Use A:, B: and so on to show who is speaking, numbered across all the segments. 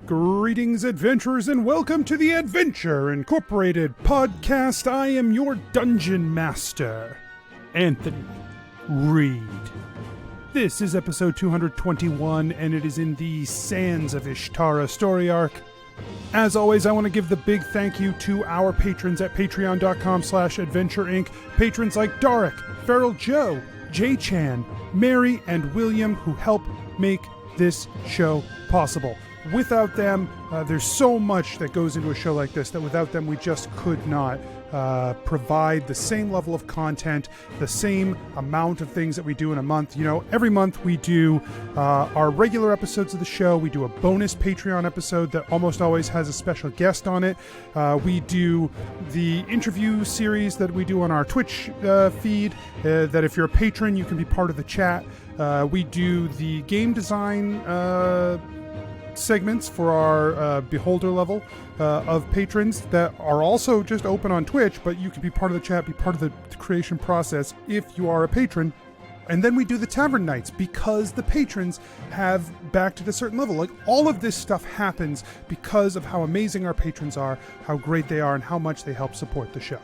A: Greetings, adventurers, and welcome to the Adventure Incorporated podcast. I am your dungeon master, Anthony Reed. This is episode 221, and it is in the Sands of Ishtarra story arc. As always, I want to give the big thank you to our patrons at patreon.com/adventureinc. Patrons like Daric, Feral Joe, J-Chan, Mary, and William, who help make this show possible. Without them, there's so much that goes into a show like this that without them we just could not provide the same level of content, the same amount of things that we do in a month. You know, every month we do our regular episodes of the show. We do a bonus Patreon episode that almost always has a special guest on it. We do the interview series that we do on our Twitch feed, that if you're a patron, you can be part of the chat. We do the game design segments for our beholder level of patrons that are also just open on Twitch, but you can be part of the chat, be part of the creation process if you are a patron. And then we do the tavern nights because the patrons have backed at a certain level. Like, all of this stuff happens because of how amazing our patrons are, how great they are, and how much they help support the show.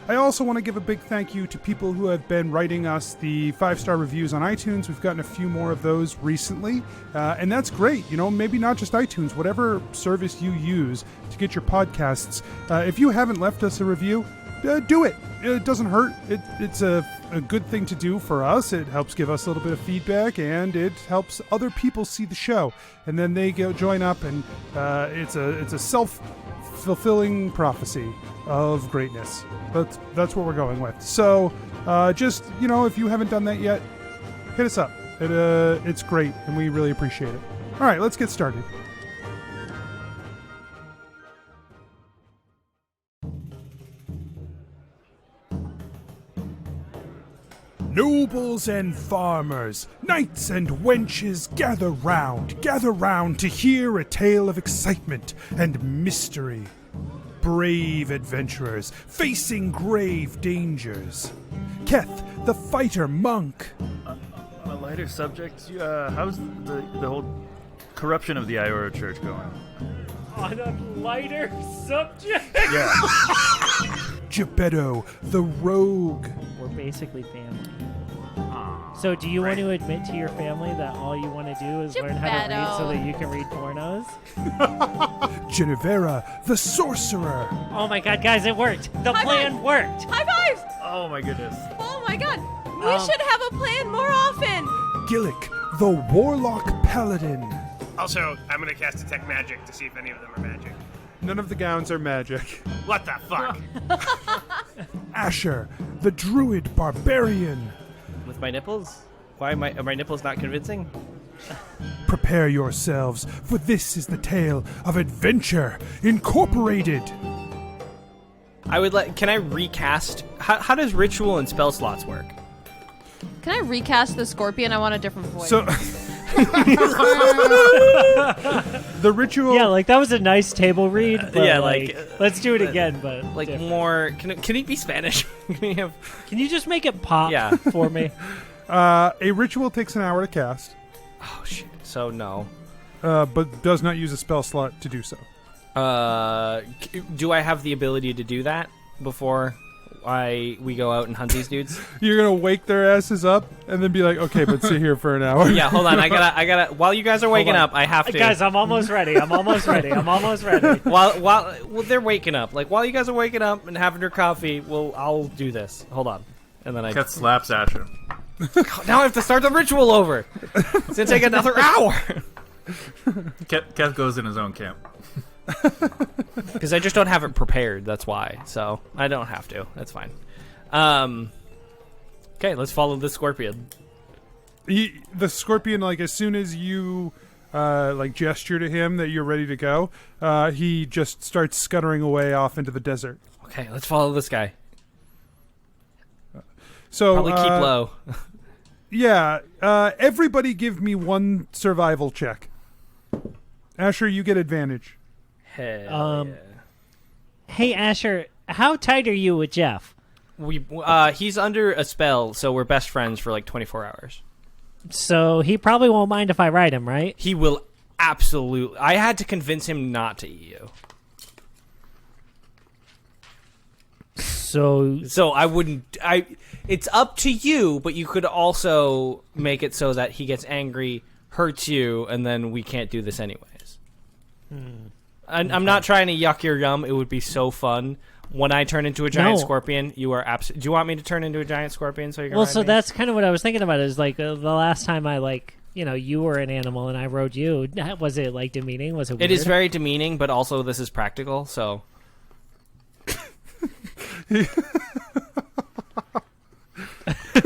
A: I also want to give a big thank you to people who have been writing us the 5-star reviews on iTunes. We've gotten a few more of those recently, and that's great. You know, maybe not just iTunes, whatever service you use to get your podcasts. If you haven't left us a review, do it. It doesn't hurt. It's a good thing to do for us. It helps give us a little bit of feedback, and it helps other people see the show. And then they go join up, and it's a self-fulfilling prophecy of greatness. That's what we're going with. So just, you know, if you haven't done that yet, hit us up. It's great, and we really appreciate it. All right, let's get started. Nobles and farmers, knights and wenches, gather round to hear a tale of excitement and mystery. Brave adventurers facing grave dangers. Keth, the fighter monk.
B: On a lighter subject, how's the whole corruption of the Iora Church going?
C: On a lighter subject?
B: Yeah.
A: Jebeddo, the rogue.
C: We're basically family. So do you want to admit to your family that all you want to do is learn how to read so that you can read pornos?
A: Jennuvera, the sorcerer.
C: Oh my god, guys, it worked. The plan worked.
D: High fives!
B: Oh my goodness.
D: Oh my god. We should have a plan more often.
A: Gillik, the warlock paladin.
E: Also, I'm going to cast Detect Magic to see if any of them are magic.
A: None of the gowns are magic.
E: What the fuck?
A: Asher, the druid barbarian.
F: With my nipples? Why are my nipples not convincing?
A: Prepare yourselves, for this is the tale of Adventure Incorporated.
F: Can I recast? How does ritual and spell slots work?
D: Can I recast the scorpion? I want a different voice.
A: So, the ritual.
C: Yeah, like that was a nice table read. But
F: yeah,
C: let's do it again, but
F: like
C: different.
F: more. Can it be Spanish?
C: Can you just make it pop for me?
A: A ritual takes an hour to cast.
F: Oh shit! So no.
A: But does not use a spell slot to do so.
F: Do I have the ability to do that before we go out and hunt these dudes?
A: You're gonna wake their asses up and then be like, okay, but sit here for an hour.
F: Yeah, hold on. I gotta. While you guys are waking up, I have to.
C: Guys, I'm almost ready. While
F: they're waking up, like while you guys are waking up and having your coffee, I'll do this. Hold on, and then
B: Keth slaps Asher.
F: Now I have to start the ritual over. It's gonna take another hour.
B: Keth goes in his own camp.
F: Because I just don't have it prepared. That's why. So I don't have to. That's fine. Okay, let's follow the scorpion.
A: The scorpion, like as soon as you gesture to him that you're ready to go, he just starts scuttering away off into the desert.
F: Okay, let's follow this guy.
A: So
F: probably keep low.
A: Yeah. Everybody, give me one survival check. Asher, you get advantage.
F: Yeah.
C: Hey, Asher, how tight are you with Jeff?
F: He's under a spell, so we're best friends for like 24 hours.
C: So he probably won't mind if I ride him, right?
F: He will absolutely. I had to convince him not to eat you. So I wouldn't. It's up to you, but you could also make it so that he gets angry, hurts you, and then we can't do this anyways. I'm not trying to yuck your yum. It would be so fun. When I turn into a giant scorpion, you are absolutely. Do you want me to turn into a giant scorpion so you can?
C: Well,
F: ride
C: so
F: me?
C: that's kind of what I was thinking about. Is like the last time I you were an animal and I rode you. Was it like demeaning? Was it? Weird?
F: It is very demeaning, but also this is practical. So.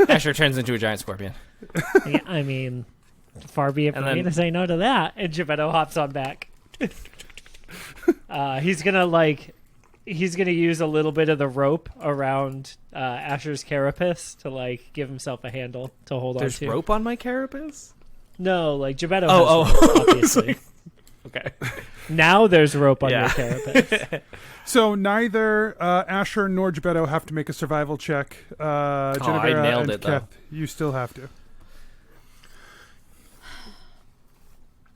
F: Asher turns into a giant scorpion.
C: Yeah, I mean, far be it from me to say no to that. And Jebeddo hops on back. He's gonna use a little bit of the rope around Asher's carapace to give himself a handle to hold on to.
F: There's rope on my carapace?
C: No, Jebeddo has rope, obviously.
F: Okay.
C: Now there's rope on your carapace.
A: So neither Asher nor Jebeddo have to make a survival check. Jennuvera
F: I nailed
A: and
F: it,
A: Keth,
F: though.
A: you still have to.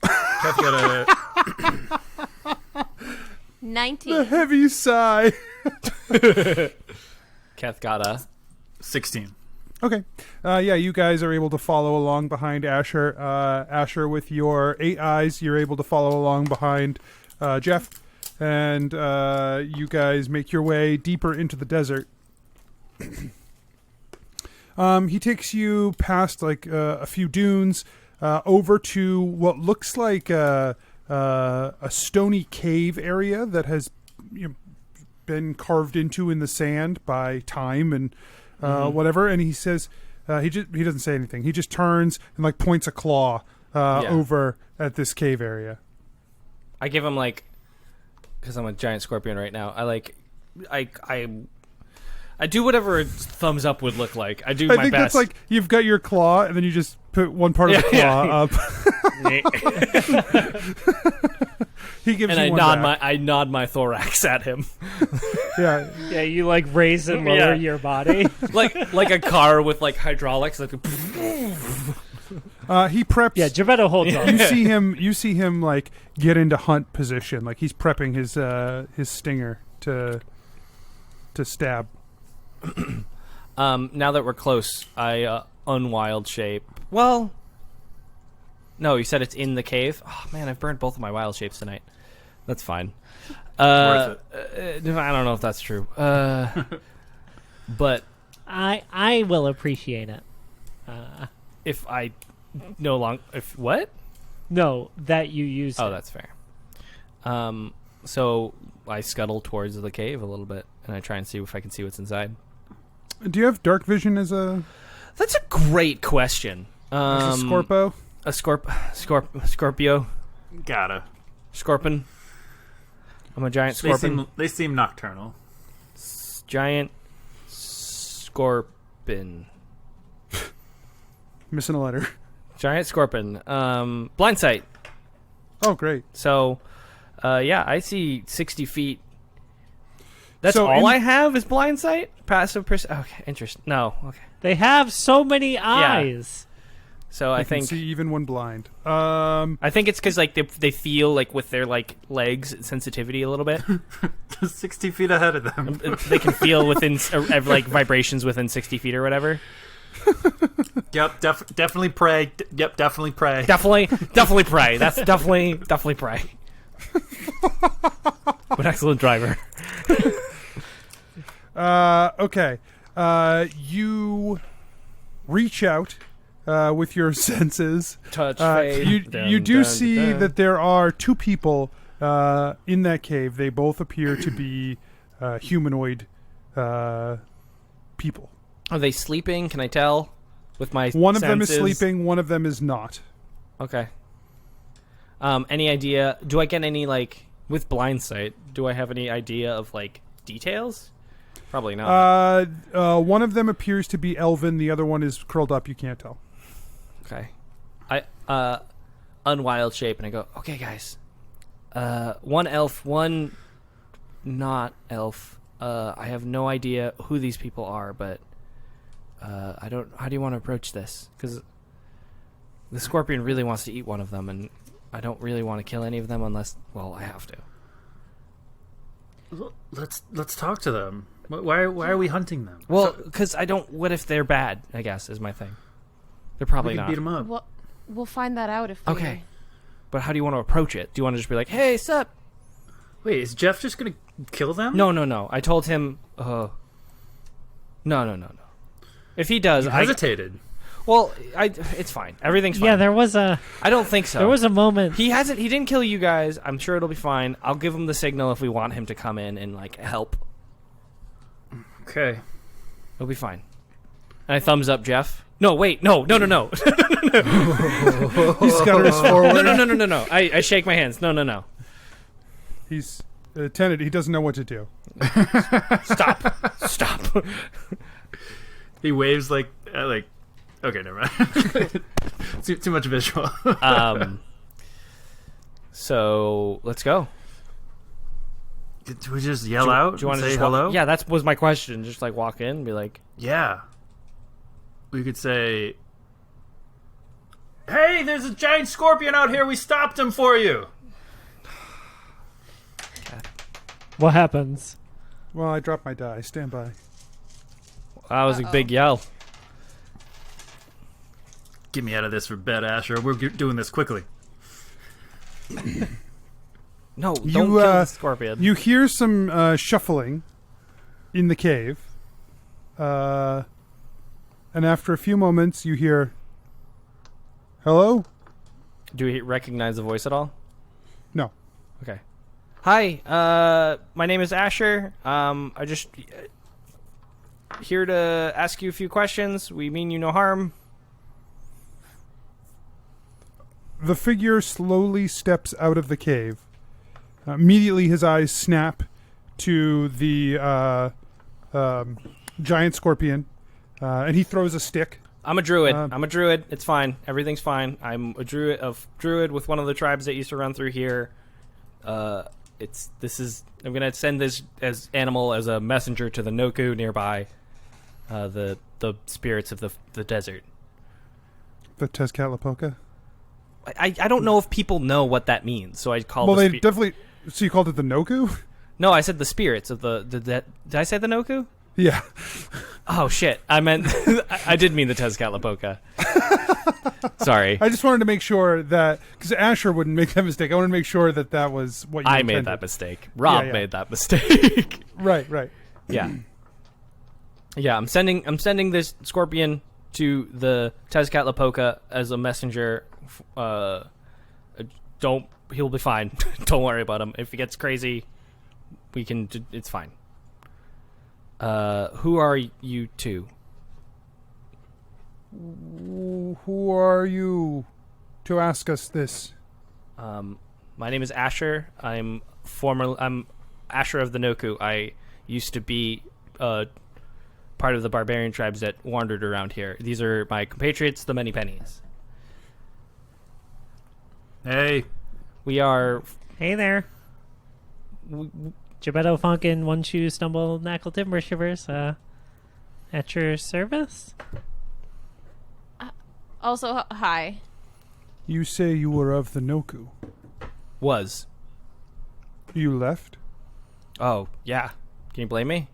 B: Keth got a
D: 19.
A: The heavy sigh.
F: Keth got a
B: 16.
A: Okay. Yeah, you guys are able to follow along behind Asher. Asher, with your 8 eyes, you're able to follow along behind Jeff. And you guys make your way deeper into the desert. He takes you past a few dunes over to what looks like a stony cave area that has been carved into in the sand by time and whatever. And he says he doesn't say anything. He just turns and points a claw over at this cave area.
F: I give him because I'm a giant scorpion right now. I do whatever a thumbs up would look like. I do my
A: think
F: best.
A: that's you've got your claw and then you just put one part of the claw up. He gives
F: and
A: you one back.
F: I nod my thorax at him.
A: Yeah.
C: Yeah, you raise and lower your body.
F: like a car with hydraulics.
A: He preps.
C: Yeah, Jebeddo holds on.
A: You see him get into hunt position. He's prepping his stinger to stab.
F: Now that we're close, I unwild shape. Well, no, you said it's in the cave. Oh man, I've burned both of my wild shapes tonight. That's fine.
B: Worth it.
F: I don't know if that's true. But
C: I will appreciate it.
F: if I no longer what?
C: No, that you use.
F: Oh,
C: it.
F: that's fair. So I scuttle towards the cave a little bit, and I try and see if I can see what's inside.
A: Do you have dark vision as a
F: That's a great question.
A: Scorpo?
F: A Scorpio.
B: Gotta.
F: Scorpion. I'm a giant scorpion.
B: They seem nocturnal.
F: Giant scorpion.
A: Missing a letter.
F: Giant scorpion. Blind sight.
A: Oh, great.
F: So, I see 60 feet. That's
A: So
F: all I have is blind sight? Passive perception. Okay, interesting. No, okay.
C: They have so many eyes.
F: So
A: I
F: I
A: can
F: think
A: see even when blind.
F: I think it's because they feel with their legs sensitivity a little bit.
B: 60 feet ahead of them.
F: They can feel within vibrations within 60 feet or whatever.
B: Yep, definitely pray. Yep, definitely pray.
F: Definitely pray. That's definitely pray. What excellent driver.
A: Okay. You reach out with your senses.
F: Touch face.
A: You do see that there are 2 people in that cave. They both appear to be humanoid people.
F: Are they sleeping? Can I tell? With my
A: One of them is
F: senses?
A: sleeping. One of them is not.
F: Okay. Any idea? Do I get any with blind sight? Do I have any idea of details? Probably not.
A: One of them appears to be elven. The other one is curled up. You can't tell.
F: Okay. I unwild shape and I go, okay guys. One elf, one not elf. I have no idea who these people are, but how do you want to approach this? Because the scorpion really wants to eat one of them, and I don't really want to kill any of them unless, well, I have to.
B: Let's talk to them. Why are we hunting them?
F: Well, because I don't. What if they're bad? I guess is my thing. They're probably
B: we can
F: not.
B: beat them up.
D: Well, we'll find that out if we...
F: Okay. But how do you want to approach it? Do you want to just be like, "Hey, sup"?
B: Wait, is Jeff just gonna kill them?
F: No. I told him. No. If he does,
B: He hesitated.
F: It's fine. Everything's fine.
C: Yeah, there was a
F: I don't think so.
C: there was a moment.
F: He hasn't. He didn't kill you guys. I'm sure it'll be fine. I'll give him the signal if we want him to come in and like help.
B: Okay.
F: It'll be fine. And I thumbs up Jeff. No, wait, no.
A: He scutters forward.
F: No. I shake my hands. No.
A: He's Tenet. He doesn't know what to do.
F: Stop.
B: He waves like. Okay, never mind. too much visual.
F: So let's go.
B: Do we just yell out?
F: Do you want to
B: say
F: just
B: hello?
F: Yeah, that was my question. Just like walk in and be like,
B: Yeah. We could say, "Hey, there's a giant scorpion out here. We stopped him for you."
C: What happens?
A: Well, I dropped my die. Stand by.
F: that was a big yell.
B: Get me out of this for bed, Asher. We're doing this quickly.
F: No, don't
A: You,
F: kill the scorpion.
A: You hear some shuffling in the cave. And after a few moments, you hear, "Hello?"
F: Do we recognize the voice at all?
A: No.
F: Okay. Hi, my name is Asher. I just here to ask you a few questions. We mean you no harm.
A: The figure slowly steps out of the cave. Immediately, his eyes snap to the giant scorpion, and he throws a stick.
F: I'm a druid. It's fine. Everything's fine. I'm a druid with one of the tribes that used to run through here. I'm gonna send this animal as a messenger to the Noku nearby, the spirits of the desert.
A: The Tezcatlipoca.
F: I don't know if people know what that means, so I call.
A: Well, they definitely. So you called it the Noku?
F: No, I said the spirits of the did I say the Noku?
A: Yeah.
F: Oh shit! I meant I did mean the Tezcatlipoca. Sorry,
A: I just wanted to make sure that because Asher wouldn't make that mistake. I wanted to make sure that was what you
F: I
A: intended.
F: made that mistake. Rob
A: Yeah.
F: made that mistake.
A: Right.
F: Yeah. I'm sending this scorpion to the Tezcatlipoca as a messenger. He'll be fine. Don't worry about him. If he gets crazy, it's fine. Who are you two?
A: Who are you to ask us this?
F: My name is Asher. I'm Asher of the Noku. I used to be part of the barbarian tribes that wandered around here. These are my compatriots, the Many Pennies.
B: Hey.
F: We are...
C: Hey there. Jebeddo Funkin, One Shoe, Stumble, Knackle, Timber Shivers, at your service?
D: Also, hi.
A: You say you were of the Noku.
F: Was.
A: You left?
F: Oh, yeah. Can you blame me?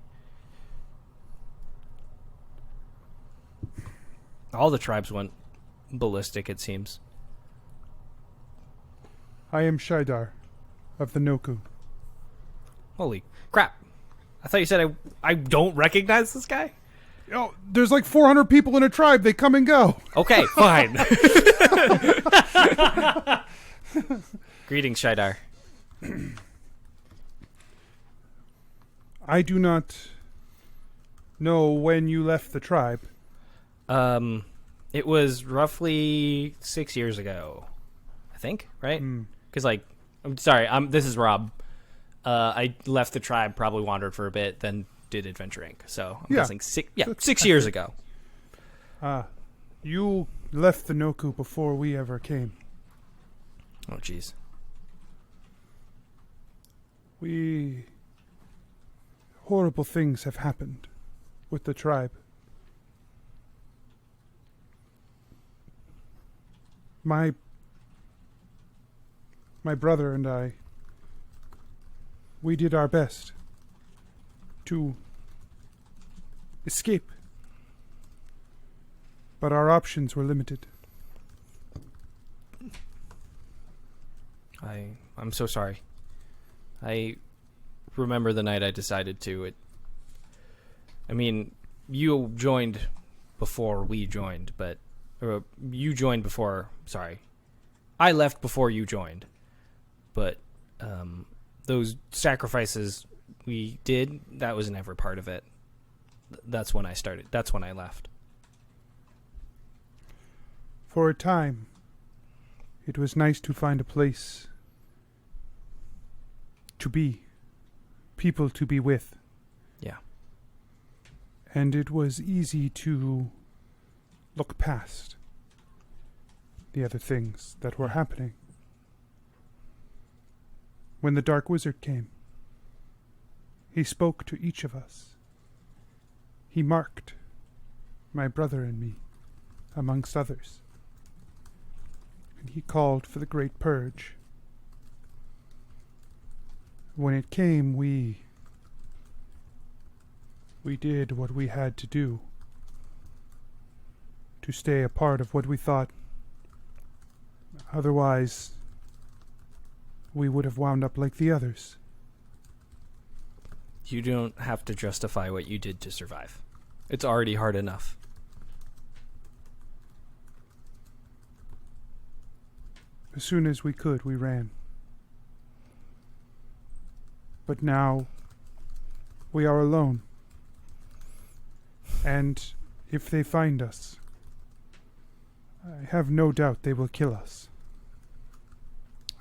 F: All the tribes went ballistic, it seems.
A: I am Shaidar of the Noku.
F: Holy crap. I thought you said I don't recognize this guy?
A: Oh, there's like 400 people in a tribe. They come and go.
F: Okay, fine. Greetings, Shaidar.
A: I do not know when you left the tribe.
F: It was roughly 6 years ago, I think, right? Because, I'm sorry, this is Rob. I left the tribe, probably wandered for a bit, then did Adventure Inc. So I'm guessing 6 years ago.
A: You left the Noku before we ever came.
F: Oh, jeez.
A: Horrible things have happened with the tribe. My my brother and I, we did our best to escape. But our options were limited.
F: I'm so sorry. I remember the night I decided to. You joined before we joined, but you joined before. Sorry, I left before you joined. But those sacrifices we did, that was never part of it. That's when I started. That's when I left.
A: For a time, it was nice to find a place to be, people to be with.
F: Yeah.
A: And it was easy to look past the other things that were happening. When the Dark Wizard came, he spoke to each of us. He marked my brother and me, amongst others. And he called for the Great Purge. When it came, we did what we had to do to stay a part of what we thought. Otherwise, we would have wound up like the others.
F: You don't have to justify what you did to survive. It's already hard enough.
A: As soon as we could, we ran. But now, we are alone. And if they find us, I have no doubt they will kill us.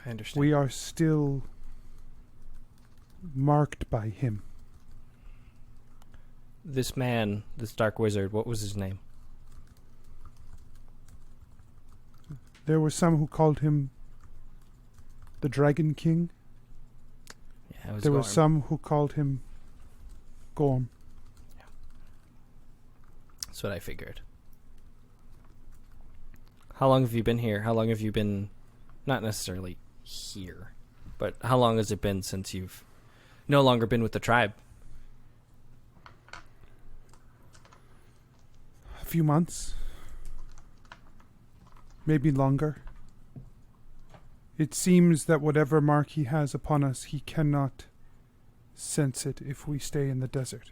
F: I understand.
A: We are still marked by him.
F: This man, this Dark Wizard, what was his name?
A: There were some who called him the Dragon King.
F: Yeah, it was
A: There were
F: Gorm.
A: some who called him Gorm.
F: That's what I figured. How long have you been here? How long have you been, not necessarily here, but how long has it been since you've no longer been with the tribe?
A: A few months. Maybe longer. It seems that whatever mark he has upon us, he cannot sense it if we stay in the desert.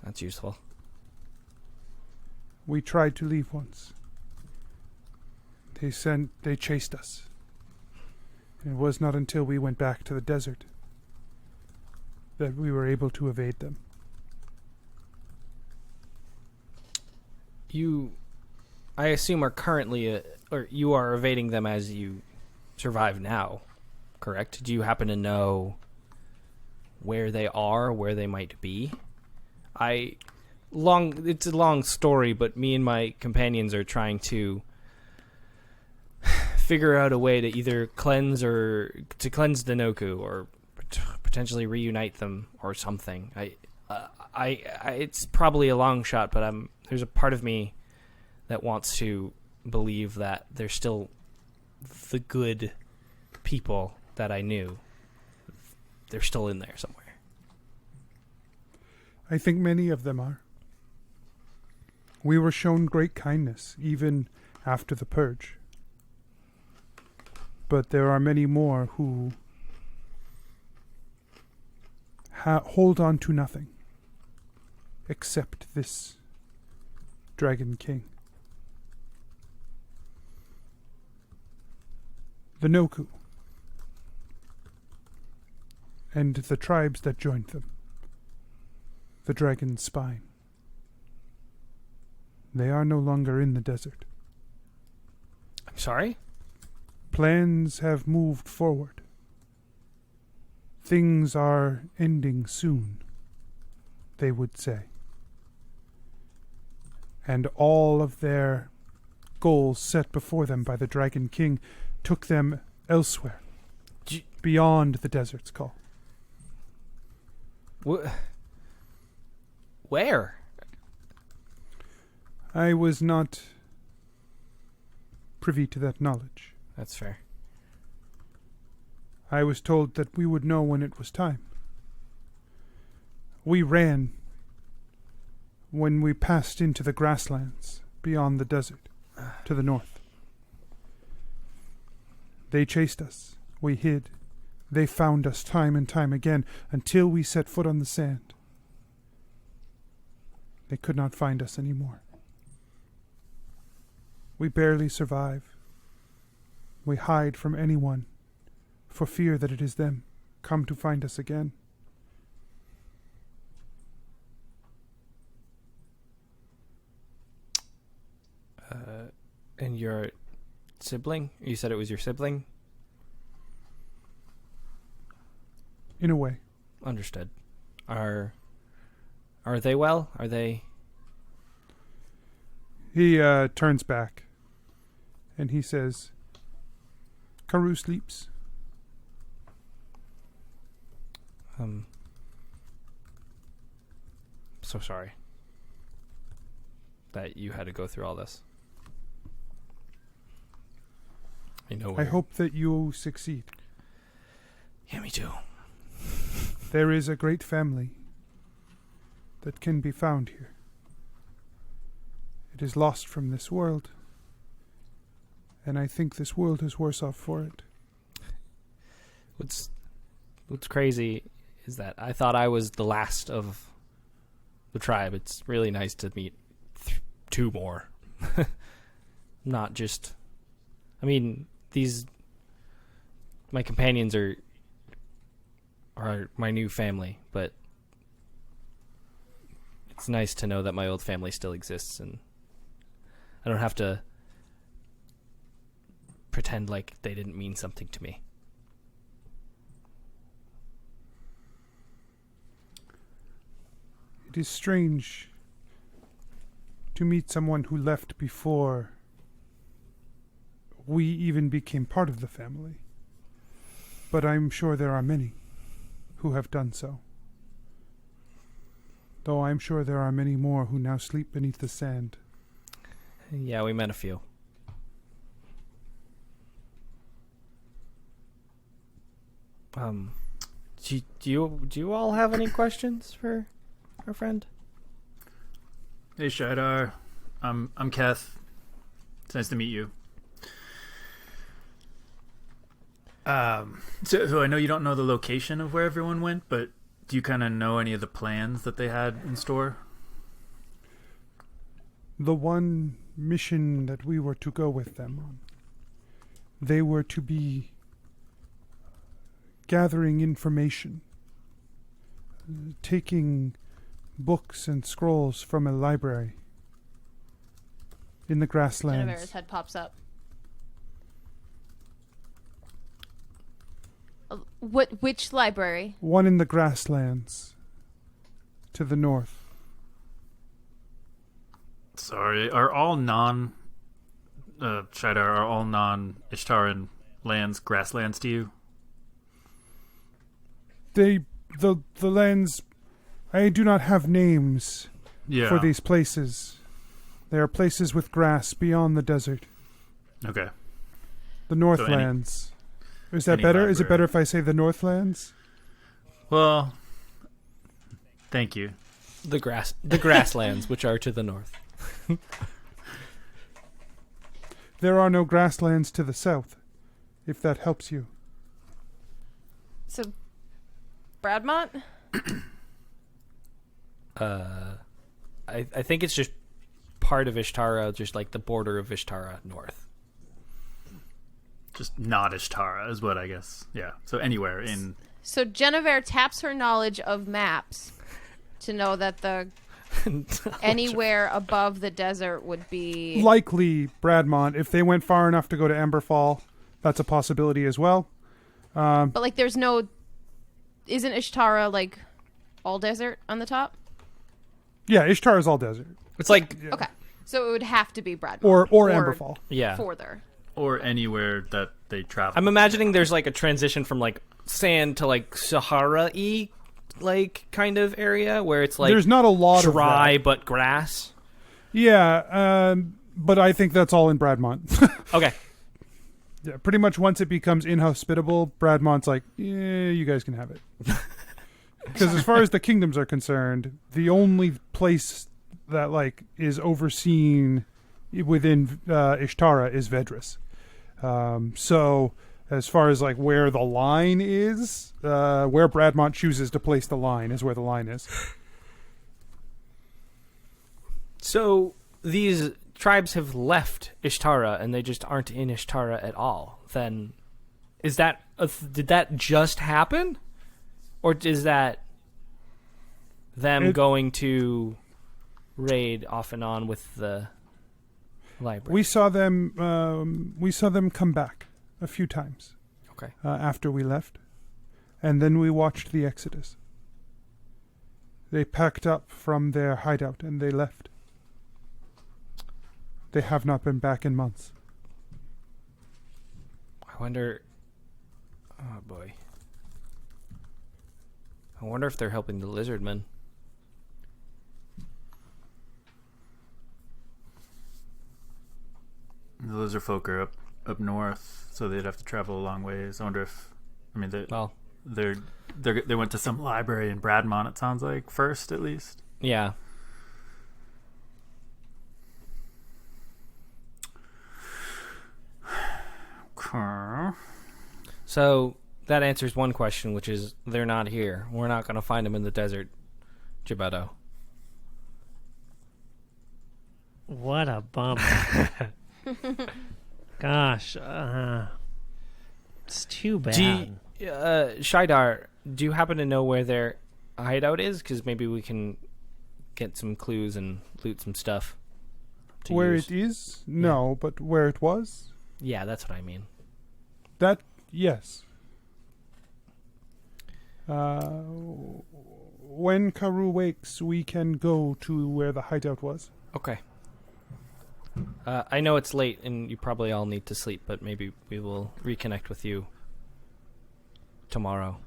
F: That's useful.
A: We tried to leave once. They chased us. And it was not until we went back to the desert that we were able to evade them.
F: You, I assume, are currently, or you are evading them as you survive now, correct? Do you happen to know where they are, where they might be? It's a long story, but me and my companions are trying to figure out a way to either cleanse the Noku or potentially reunite them or something. It's probably a long shot, but there's a part of me that wants to believe that they're still the good people that I knew. They're still in there somewhere.
A: I think many of them are. We were shown great kindness, even after the purge. But there are many more who hold on to nothing except this Dragon King. The Noku and the tribes that joined them. The Dragon's Spine. They are no longer in the desert.
F: I'm sorry?
A: Plans have moved forward. Things are ending soon, they would say. And all of their goals set before them by the Dragon King took them elsewhere, beyond the desert's call.
F: Where?
A: I was not privy to that knowledge.
F: That's fair.
A: I was told that we would know when it was time. We ran when we passed into the grasslands beyond the desert to the north. They chased us. We hid. They found us time and time again until we set foot on the sand. They could not find us anymore. We barely survive. We hide from anyone for fear that it is them come to find us again.
F: And your sibling? You said it was your sibling?
A: In a way.
F: Understood. Are they well? Are they...
A: He turns back and he says, Karu sleeps.
F: So sorry that you had to go through all this.
A: I hope that you succeed.
F: Yeah, me too.
A: There is a great family that can be found here. It is lost from this world, and I think this world is worse off for it.
F: What's crazy is that I thought I was the last of the tribe. It's really nice to meet two more. Not just... I mean, my companions are my new family, but it's nice to know that my old family still exists and I don't have to pretend like they didn't mean something to me.
A: It is strange to meet someone who left before we even became part of the family. But I'm sure there are many who have done so. Though I'm sure there are many more who now sleep beneath the sand.
F: Yeah, we met a few. Do you all have any questions for our friend?
B: Hey, Ishtarra. I'm Keth. It's nice to meet you. So I know you don't know the location of where everyone went, but do you kind of know any of the plans that they had in store?
A: The one mission that we were to go with them on, they were to be gathering information, taking books and scrolls from a library in the grasslands.
D: Jennuvera's head pops up. Which library?
A: One in the grasslands to the north.
B: Sorry, are all non-Ishtarran lands grasslands to you?
A: The lands, I do not have names for these places. They are places with grass beyond the desert.
B: Okay.
A: The Northlands. Is that better? Is it better if I say the Northlands?
B: Well, thank you.
F: The grasslands, which are to the north.
A: There are no grasslands to the south, if that helps you.
D: So, Bradmont?
F: I think it's just part of Ishtarra, just like the border of Ishtarra north.
B: Just not Ishtarra is what I guess. Yeah. So anywhere in...
D: So Jennuvera taps her knowledge of maps to know that the anywhere above the desert would be...
A: Likely Bradmont. If they went far enough to go to Emberfall, that's a possibility as well.
D: But, like, there's no... Isn't Ishtarra, like, all desert on the top?
A: Yeah, Ishtarra is all desert.
F: It's like...
A: Yeah.
D: Okay. So it would have to be Bradmont.
A: Or Emberfall.
F: Yeah.
D: Further.
B: Or anywhere that they travel.
F: I'm imagining there's like a transition from like sand to like Sahara-y like kind of area where it's like
A: there's not a lot of
F: dry
A: that.
F: but grass.
A: Yeah, but I think that's all in Bradmont.
F: Okay.
A: Yeah, pretty much once it becomes inhospitable, Bradmont's like, yeah, you guys can have it. Because as far as the kingdoms are concerned, the only place that like is overseen within Ishtarra is Vedris. So as far as like where the line is, where Bradmont chooses to place the line is where the line is.
F: So these tribes have left Ishtarra and they just aren't in Ishtarra at all. Then is that did that just happen? Or is that them going to raid off and on with the library?
A: We saw them come back a few times.
F: Okay.
A: After we left, and then we watched the exodus. They packed up from their hideout and they left. They have not been back in months.
F: I wonder. Oh boy. I wonder if they're helping the lizardmen.
B: The lizard folk are up north, so they'd have to travel a long ways. I wonder if, I mean, they went to some library in Bradmont. It sounds like first, at least.
F: Yeah. So that answers one question, which is they're not here. We're not going to find them in the desert, Jebeddo.
C: What a bummer. Gosh, it's too bad.
F: Shaidar, do you happen to know where their hideout is? Because maybe we can get some clues and loot some stuff.
A: Where
F: use.
A: it is? No, but where it was?
F: Yeah, that's what I mean.
A: That, yes. When Karu wakes, we can go to where the hideout was.
F: Okay. I know it's late and you probably all need to sleep, but maybe we will reconnect with you tomorrow.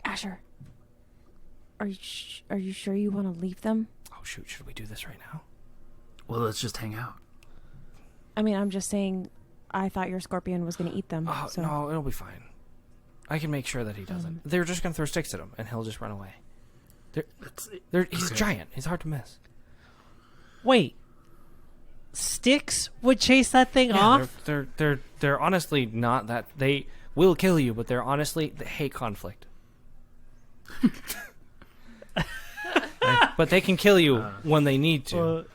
G: Asher, are you sure you want to leave them?
F: Oh shoot, should we do this right now?
B: Well, let's just hang out.
G: I mean, I'm just saying, I thought your scorpion was going to eat them.
F: Oh,
G: so.
F: no, it'll be fine. I can make sure that he doesn't. They're just going to throw sticks at him and he'll just run away. He's giant. He's hard to miss.
C: Wait, sticks would chase that thing off?
F: They're honestly not that. They will kill you, but they hate conflict. But they can kill you when they need to.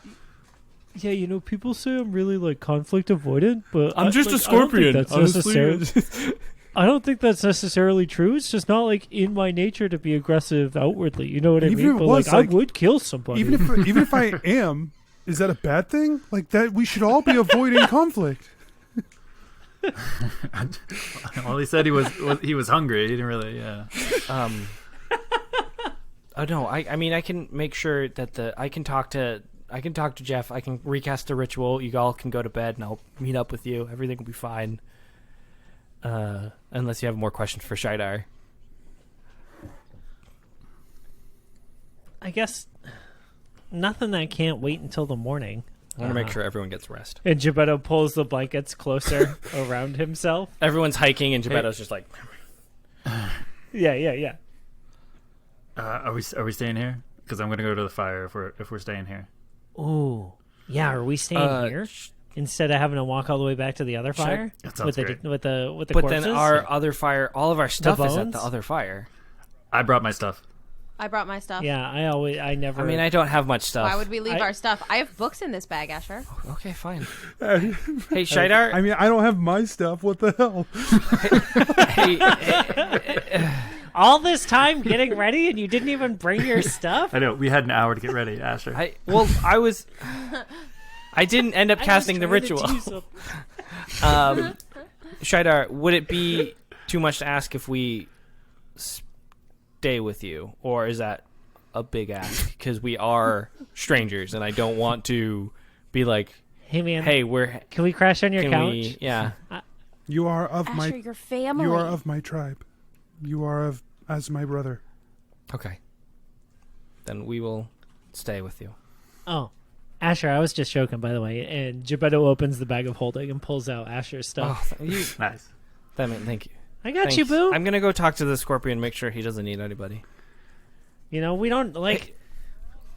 C: Yeah, you know, people say I'm really like conflict avoidant, but
F: I'm just a scorpion.
C: I don't think that's necessarily true. It's just not like in my nature to be aggressive outwardly. You know what I
A: Even
C: mean?
A: if it
C: But
A: was,
C: I
A: like,
C: would kill somebody.
A: Even if I am, is that a bad thing? Like that, we should all be avoiding conflict.
B: Well, he said he was hungry. He didn't really, yeah.
F: Oh no, I mean I can make sure that I can talk to Jeff. I can recast the ritual. You all can go to bed, and I'll meet up with you. Everything will be fine. Unless you have more questions for Shaidar.
C: I guess nothing that can't wait until the morning.
F: I want to make sure everyone gets rest.
C: And Jebeddo pulls the blankets closer around himself.
F: Everyone's hiking, and Jebeddo's just like...
C: Yeah.
B: Are we staying here? Because I'm gonna go to the fire if we're staying here.
C: Ooh, yeah. Are we staying here instead of having to walk all the way back to the other fire
B: That sounds great.
C: with the
F: But
C: corpses?
F: then our other fire, all of our stuff is at
C: bones?
F: the other fire.
B: I brought my stuff.
D: I brought my stuff.
C: Yeah, I never.
F: I mean, I don't have much stuff.
D: Why would we leave our stuff? I have books in this bag, Asher.
F: Okay, fine. Hey, Shaidar.
A: I mean, I don't have my stuff. What the hell?
F: hey,
C: all this time getting ready and you didn't even bring your stuff?
B: I know. We had an hour to get ready, Asher.
F: I didn't end up casting the ritual. Shaidar, would it be too much to ask if we stay with you, or is that a big ask? Because we are strangers, and I don't want to be like,
C: hey man, can we crash on your couch?
F: Yeah.
A: You are of
G: Asher, your family.
A: You are of my tribe. You are as my brother.
F: Okay. Then we will stay with you.
C: Oh, Asher, I was just joking, by the way. And Jebeddo opens the bag of holding and pulls out Asher's stuff.
B: Nice.
F: Thank you.
C: I got
F: Thanks.
C: you, boo.
F: I'm gonna go talk to the scorpion, make sure he doesn't need anybody.
C: We don't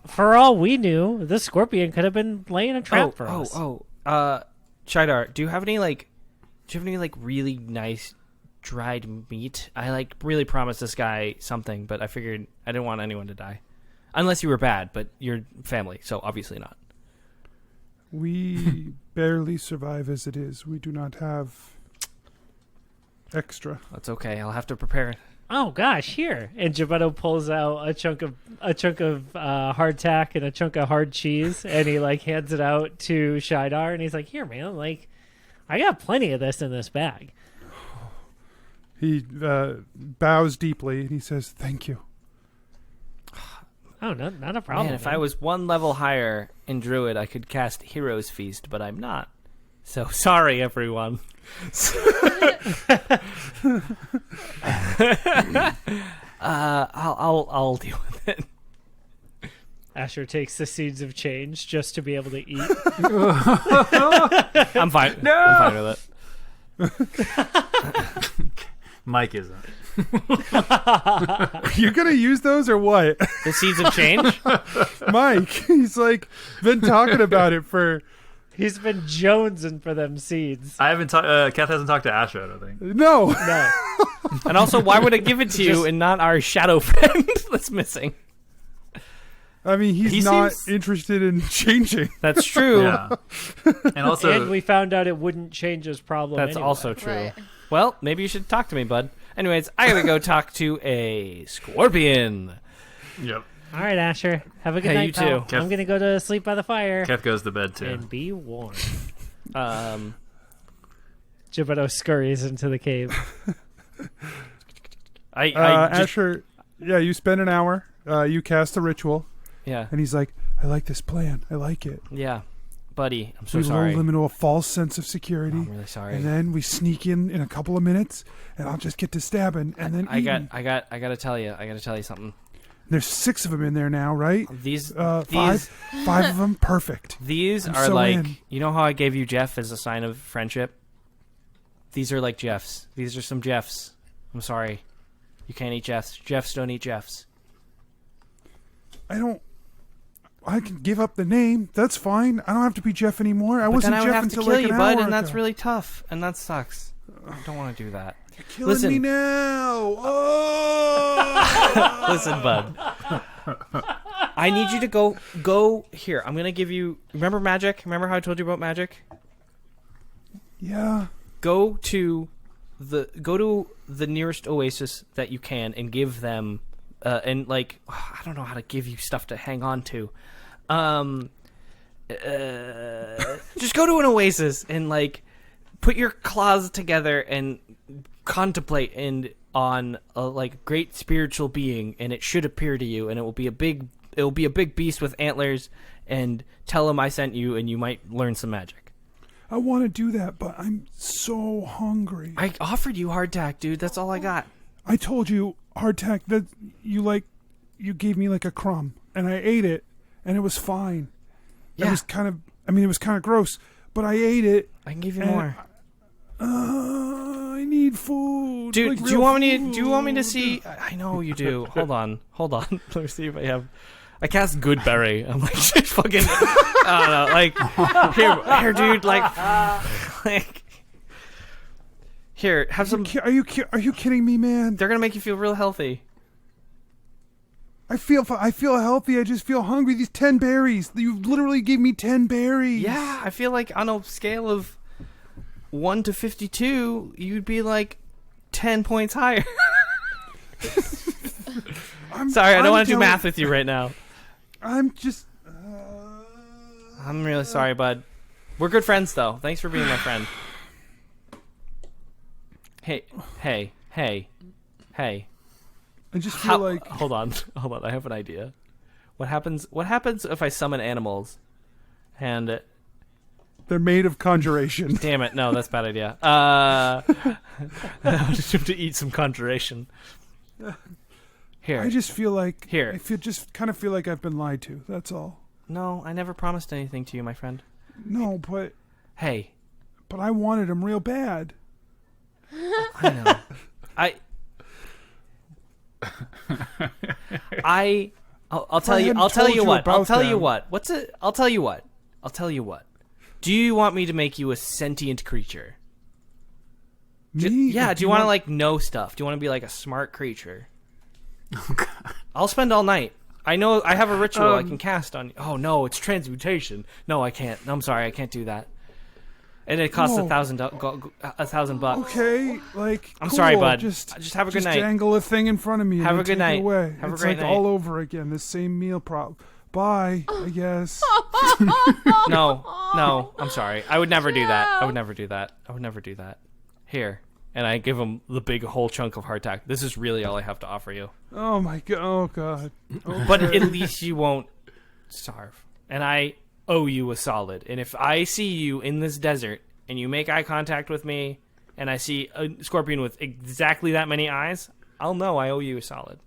C: for all we knew, the scorpion could have been laying a trap for us.
F: Shidar, do you have any really nice dried meat? I really promised this guy something, but I figured I didn't want anyone to die. Unless you were bad, but you're family, so obviously not.
A: We barely survive as it is. We do not have extra.
F: That's okay. I'll have to prepare it.
C: Oh gosh, here. And Jebeddo pulls out a chunk of hardtack and a chunk of hard cheese, and he hands it out to Shidar, and he's like, "Here, man. I got plenty of this in this bag."
A: He bows deeply and he says, "Thank you."
C: Oh, not a problem.
F: Man, if I was one level higher in Druid, I could cast Hero's Feast, but I'm not. So sorry, everyone. I'll deal with it.
C: Asher takes the seeds of change just to be able to eat.
F: I'm fine.
B: No!
F: I'm fine with it.
B: Mike isn't.
A: You're gonna use those or what?
F: The seeds of change?
A: Mike, he's been talking about it for...
C: He's been jonesing for them seeds.
B: I haven't talked. Keth hasn't talked to Asher, I don't think.
A: No.
F: And also, why would I give it to you and not our shadow friend that's missing?
A: I mean,
B: He
A: he's not
B: seems-
A: interested in changing.
F: That's true.
B: Yeah. And also,
C: And we found out it wouldn't change his problem.
F: That's
C: anyway.
F: also true.
D: Right.
F: Well, maybe you should talk to me, bud. Anyways, I gotta go talk to a scorpion.
B: yep.
C: All right, Asher. Have a good
F: Hey,
C: night,
F: you
C: pal.
F: too.
C: I'm gonna go to sleep by the fire
B: Keth goes to bed too.
C: and be warm.
F: Jebeddo
C: scurries into the cave.
A: Asher, you spend an hour. You cast a ritual,
F: yeah,
A: and he's like, "I like this plan. I like it."
F: yeah, buddy. I'm so
A: We
F: sorry.
A: lull them into a false sense of security.
F: I'm really sorry.
A: And then we sneak in a couple of minutes, and I'll just get to stabbing, and then
F: I
A: eating.
F: gotta tell you something.
A: There's 6 of them in there now, right?
F: These
A: 5 of them, perfect.
F: These
A: I'm
F: are
A: so in.
F: you know how I gave you Jeff as a sign of friendship? These are like Jeffs. These are some Jeffs. I'm sorry. You can't eat Jeffs. Jeffs don't eat Jeffs.
A: I can give up the name. That's fine. I don't have to be Jeff anymore. I wasn't
F: then I would
A: Jeff
F: have
A: until
F: to kill
A: like
F: you,
A: an
F: bud,
A: hour
F: and that's
A: ago.
F: really tough, and that sucks. I don't want to do that.
A: You're killing
F: Listen.
A: me now. Oh!
F: Listen, bud. I need you to go here. I'm gonna give you. Remember magic? Remember how I told you about magic?
A: Yeah.
F: Go to the nearest oasis that you can and give them I don't know how to give you stuff to hang on to. Just go to an oasis and put your claws together and contemplate on a great spiritual being, and it should appear to you, and it will be a big beast with antlers, and tell him I sent you, and you might learn some magic.
A: I want to do that, but I'm so hungry.
F: I offered you hardtack, dude. That's all I got.
A: I told you, hardtack, that you gave me a crumb, and I ate it, and it was fine.
F: Yeah.
A: It was kind of gross, but I ate it.
F: I can give you
A: and
F: more.
A: I need food.
F: Dude, do you want me to see? I know you do. Hold on. Let me see if I have. I cast Goodberry. I'm fucking. I don't know. Here, dude. Here, have some.
A: Are you kidding me, man?
F: They're gonna make you feel real healthy.
A: I feel healthy. I just feel hungry. These 10 berries. You literally gave me 10 berries.
F: Yeah, I feel like on a scale of 1 to 52, you'd be 10 points higher. Sorry, I don't want to do math with you right now.
A: I'm just.
F: I'm really sorry, bud. We're good friends, though. Thanks for being my friend. Hey.
A: I just feel
F: Hold on. I have an idea. What happens if I summon animals and
A: they're made of conjuration.
F: damn it, no, that's a bad idea. I just have to eat some conjuration. Here.
A: I just feel
F: Here.
A: I just kind of feel like I've been lied to. That's all.
F: No, I never promised anything to you, my friend.
A: No, but
F: Hey,
A: I wanted him real bad.
F: I know. I'll tell you. I'll tell you what. I'll tell you what. What's it? I'll tell you what. I'll tell you what. Do you want me to make you a sentient creature?
A: Me?
F: Yeah. Do you want to like know stuff? Do you want to be like a smart creature?
B: Oh God.
F: I'll spend all night. I know. I have a ritual I can cast on you. Oh no, it's transmutation. No, I can't. I'm sorry, I can't do that. And it costs $1,000.
A: Okay, like
F: I'm
A: cool.
F: sorry, bud.
A: Just
F: have a good night.
A: Just dangle a thing in front of me. And
F: Have
A: then
F: a good
A: take
F: night.
A: It away.
F: Have a
A: it's
F: great
A: like
F: night.
A: all over again. The same meal prop. Bye, I guess.
F: No, I'm sorry. I would never do that. I would never do that. Here. And I give him the big whole chunk of hardtack. This is really all I have to offer you.
A: Oh my god. Oh god. Okay.
F: But at least you won't starve. And I owe you a solid. And if I see you in this desert and you make eye contact with me and I see a scorpion with exactly that many eyes, I'll know I owe you a solid.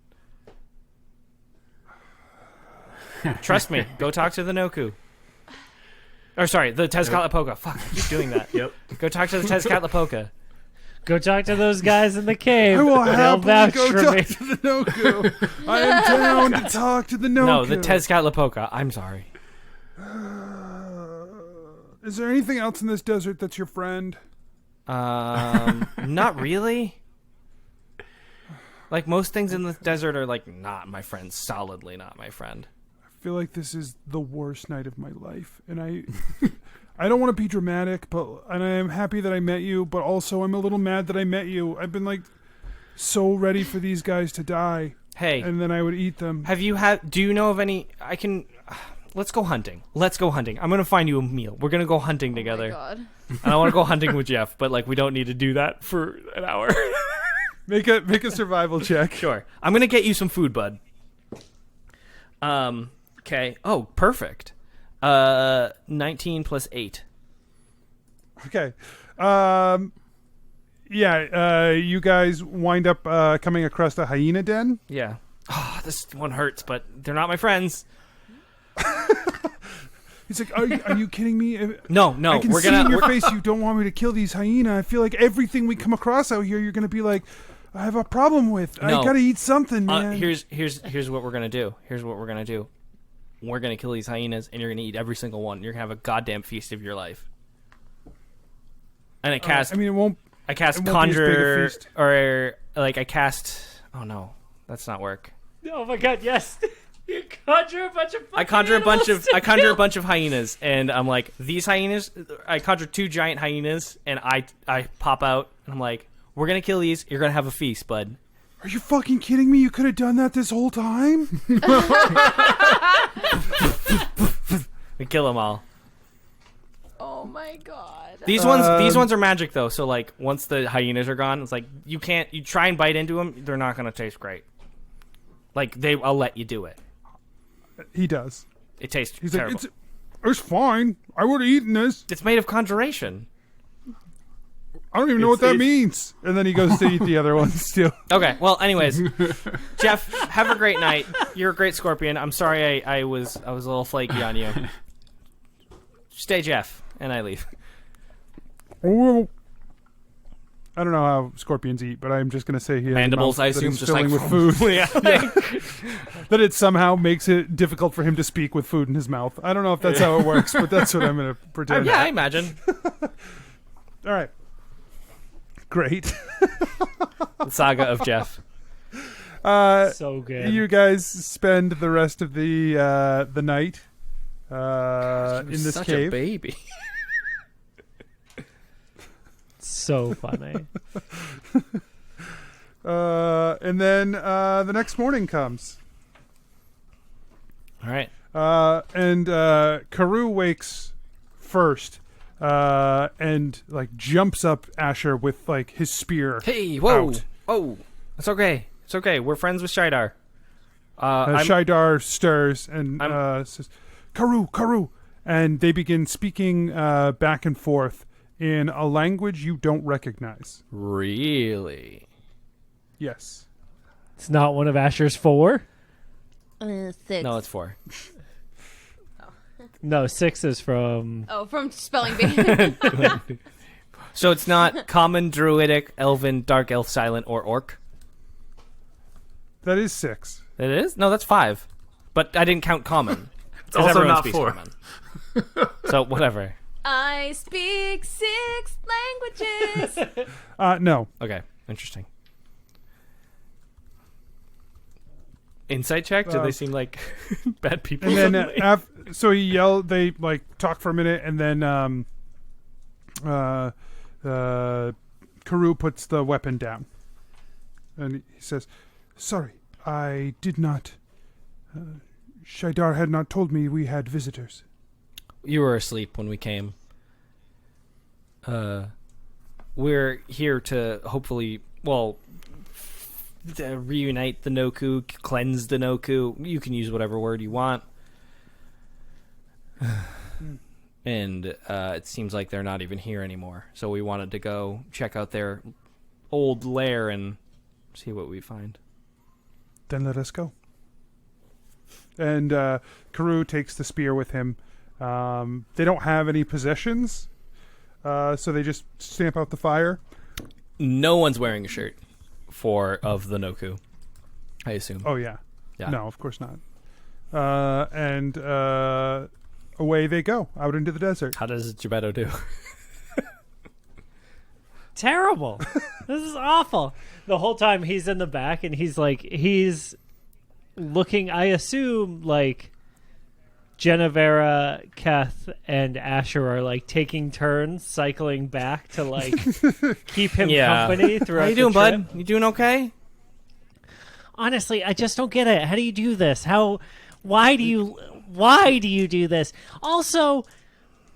F: Trust me. Go talk to the Noku. Or sorry, the Tezcatlipoca. Fuck, I keep doing that.
B: Yep.
F: Go talk to the Tezcatlipoca.
C: Go talk to those guys in the cave.
A: I will
C: They'll
A: happily
C: vouch
A: go
C: for
A: talk
C: me.
A: to the Noku. I am down to talk to the Noku.
F: No, the Tezcatlipoca. I'm sorry.
A: Is there anything else in this desert that's your friend?
F: Not really. Like most things in the desert are like not my friend, solidly not my friend.
A: I feel like this is the worst night of my life, and I don't want to be dramatic, and I am happy that I met you, but also I'm a little mad that I met you. I've been like so ready for these guys to die.
F: Hey,
A: and then I would eat them.
F: Do you know of any? Let's go hunting. I'm gonna find you a meal. We're gonna go hunting together.
D: Oh my God.
F: And I want to go hunting with Jeff, but like we don't need to do that for an hour.
A: Make a survival check.
F: Sure. I'm gonna get you some food, bud. Okay. Oh, perfect. 19 plus 8.
A: Okay. You guys wind up coming across the hyena den.
F: Yeah. Oh, this one hurts, but they're not my friends.
A: He's like, are you kidding me?
F: No,
A: I can see in your face you don't want me to kill these hyena. I feel like everything we come across out here, you're going to be like, I have a problem with.
F: No.
A: I got to eat something, man.
F: Here's what we're going to do. We're going to kill these hyenas, and you're going to eat every single one. You're going to have a goddamn feast of your life. And I cast...
A: it won't...
F: I cast
A: it won't be as big a
F: conjure...
A: feast.
F: Or, like, I cast... Oh, no. That's not work.
C: Oh my god, yes. You conjure a bunch of
F: I conjure a bunch of hyenas, and I'm like, these hyenas... I conjure 2 giant hyenas, and I pop out, and I'm like, we're going to kill these. You're going to have a feast, bud.
A: Are you fucking kidding me? You could have done that this whole time?
F: We kill them all.
D: Oh my God.
F: These ones are magic though. So like once the hyenas are gone, it's like you try and bite into them, they're not gonna taste great. Like I'll let you do it.
A: He does.
F: It tastes
A: He's
F: terrible.
A: like, it's fine. I would have eaten this.
F: It's made of conjuration.
A: I don't even know what that means. And then he goes to eat the other ones too.
F: Okay. Well, anyways, Jeff, have a great night. You're a great scorpion. I'm sorry I was a little flaky on you. Stay, Jeff, and I leave.
A: Oh, I don't know how scorpions eat, but I'm just going to say he has
F: mandibles.
A: a mouth
F: I
A: that
F: assume
A: is
F: just
A: filling
F: like
A: with food.
F: Yeah.
A: That it somehow makes it difficult for him to speak with food in his mouth. I don't know if that's how it works, but that's what I'm going to pretend.
F: Yeah, I imagine.
A: All right. Great.
F: The saga of Jeff.
C: So good.
A: You guys spend the rest of the night in this
F: such
A: cave.
F: A baby.
C: So funny.
A: And then the next morning comes.
F: All right.
A: And Karu wakes first. And like jumps up Asher with like his spear.
F: Hey, whoa,
A: out.
F: oh, it's okay. It's okay. We're friends with Shidar.
A: Shidar stirs and says, Karu, and they begin speaking back and forth in a language you don't recognize.
F: Really?
A: Yes.
C: It's not one of Asher's 4?
D: 6.
F: No, it's 4.
C: No, 6 is from.
D: Oh, from spelling bee.
F: So it's not common, druidic, elven, dark elf, silent, or orc?
A: That is 6.
F: It is? No, that's 5. But I didn't count common.
B: It's also
F: everyone
B: not
F: speaks
B: 4.
F: common. So whatever.
D: I speak 6 languages.
A: No.
F: Okay, interesting. Insight check? Do they seem like bad people?
A: And then so he yelled. They like talk for a minute, and then Carew puts the weapon down, and he says, "Sorry, I did not. Shaidar had not told me we had visitors."
F: You were asleep when we came. We're here to hopefully, to reunite the Noku, cleanse the Noku. You can use whatever word you want. And it seems like they're not even here anymore. So we wanted to go check out their old lair and see what we find.
A: Then let us go. And Carew takes the spear with him. They don't have any possessions, so they just stamp out the fire.
F: No one's wearing a shirt of the Noku, I assume.
A: Oh, yeah.
F: Yeah.
A: No, of course not. And away they go, out into the desert.
F: How does Gebeddo do?
C: Terrible. This is awful. The whole time he's in the back and he's looking, I assume, like Jennuvera, Keth, and Asher are like taking turns cycling back to like keep him company throughout.
F: How you doing,
C: the trip.
F: bud? You doing okay?
C: Honestly, I just don't get it. How do you do this? Why do you do this? Also,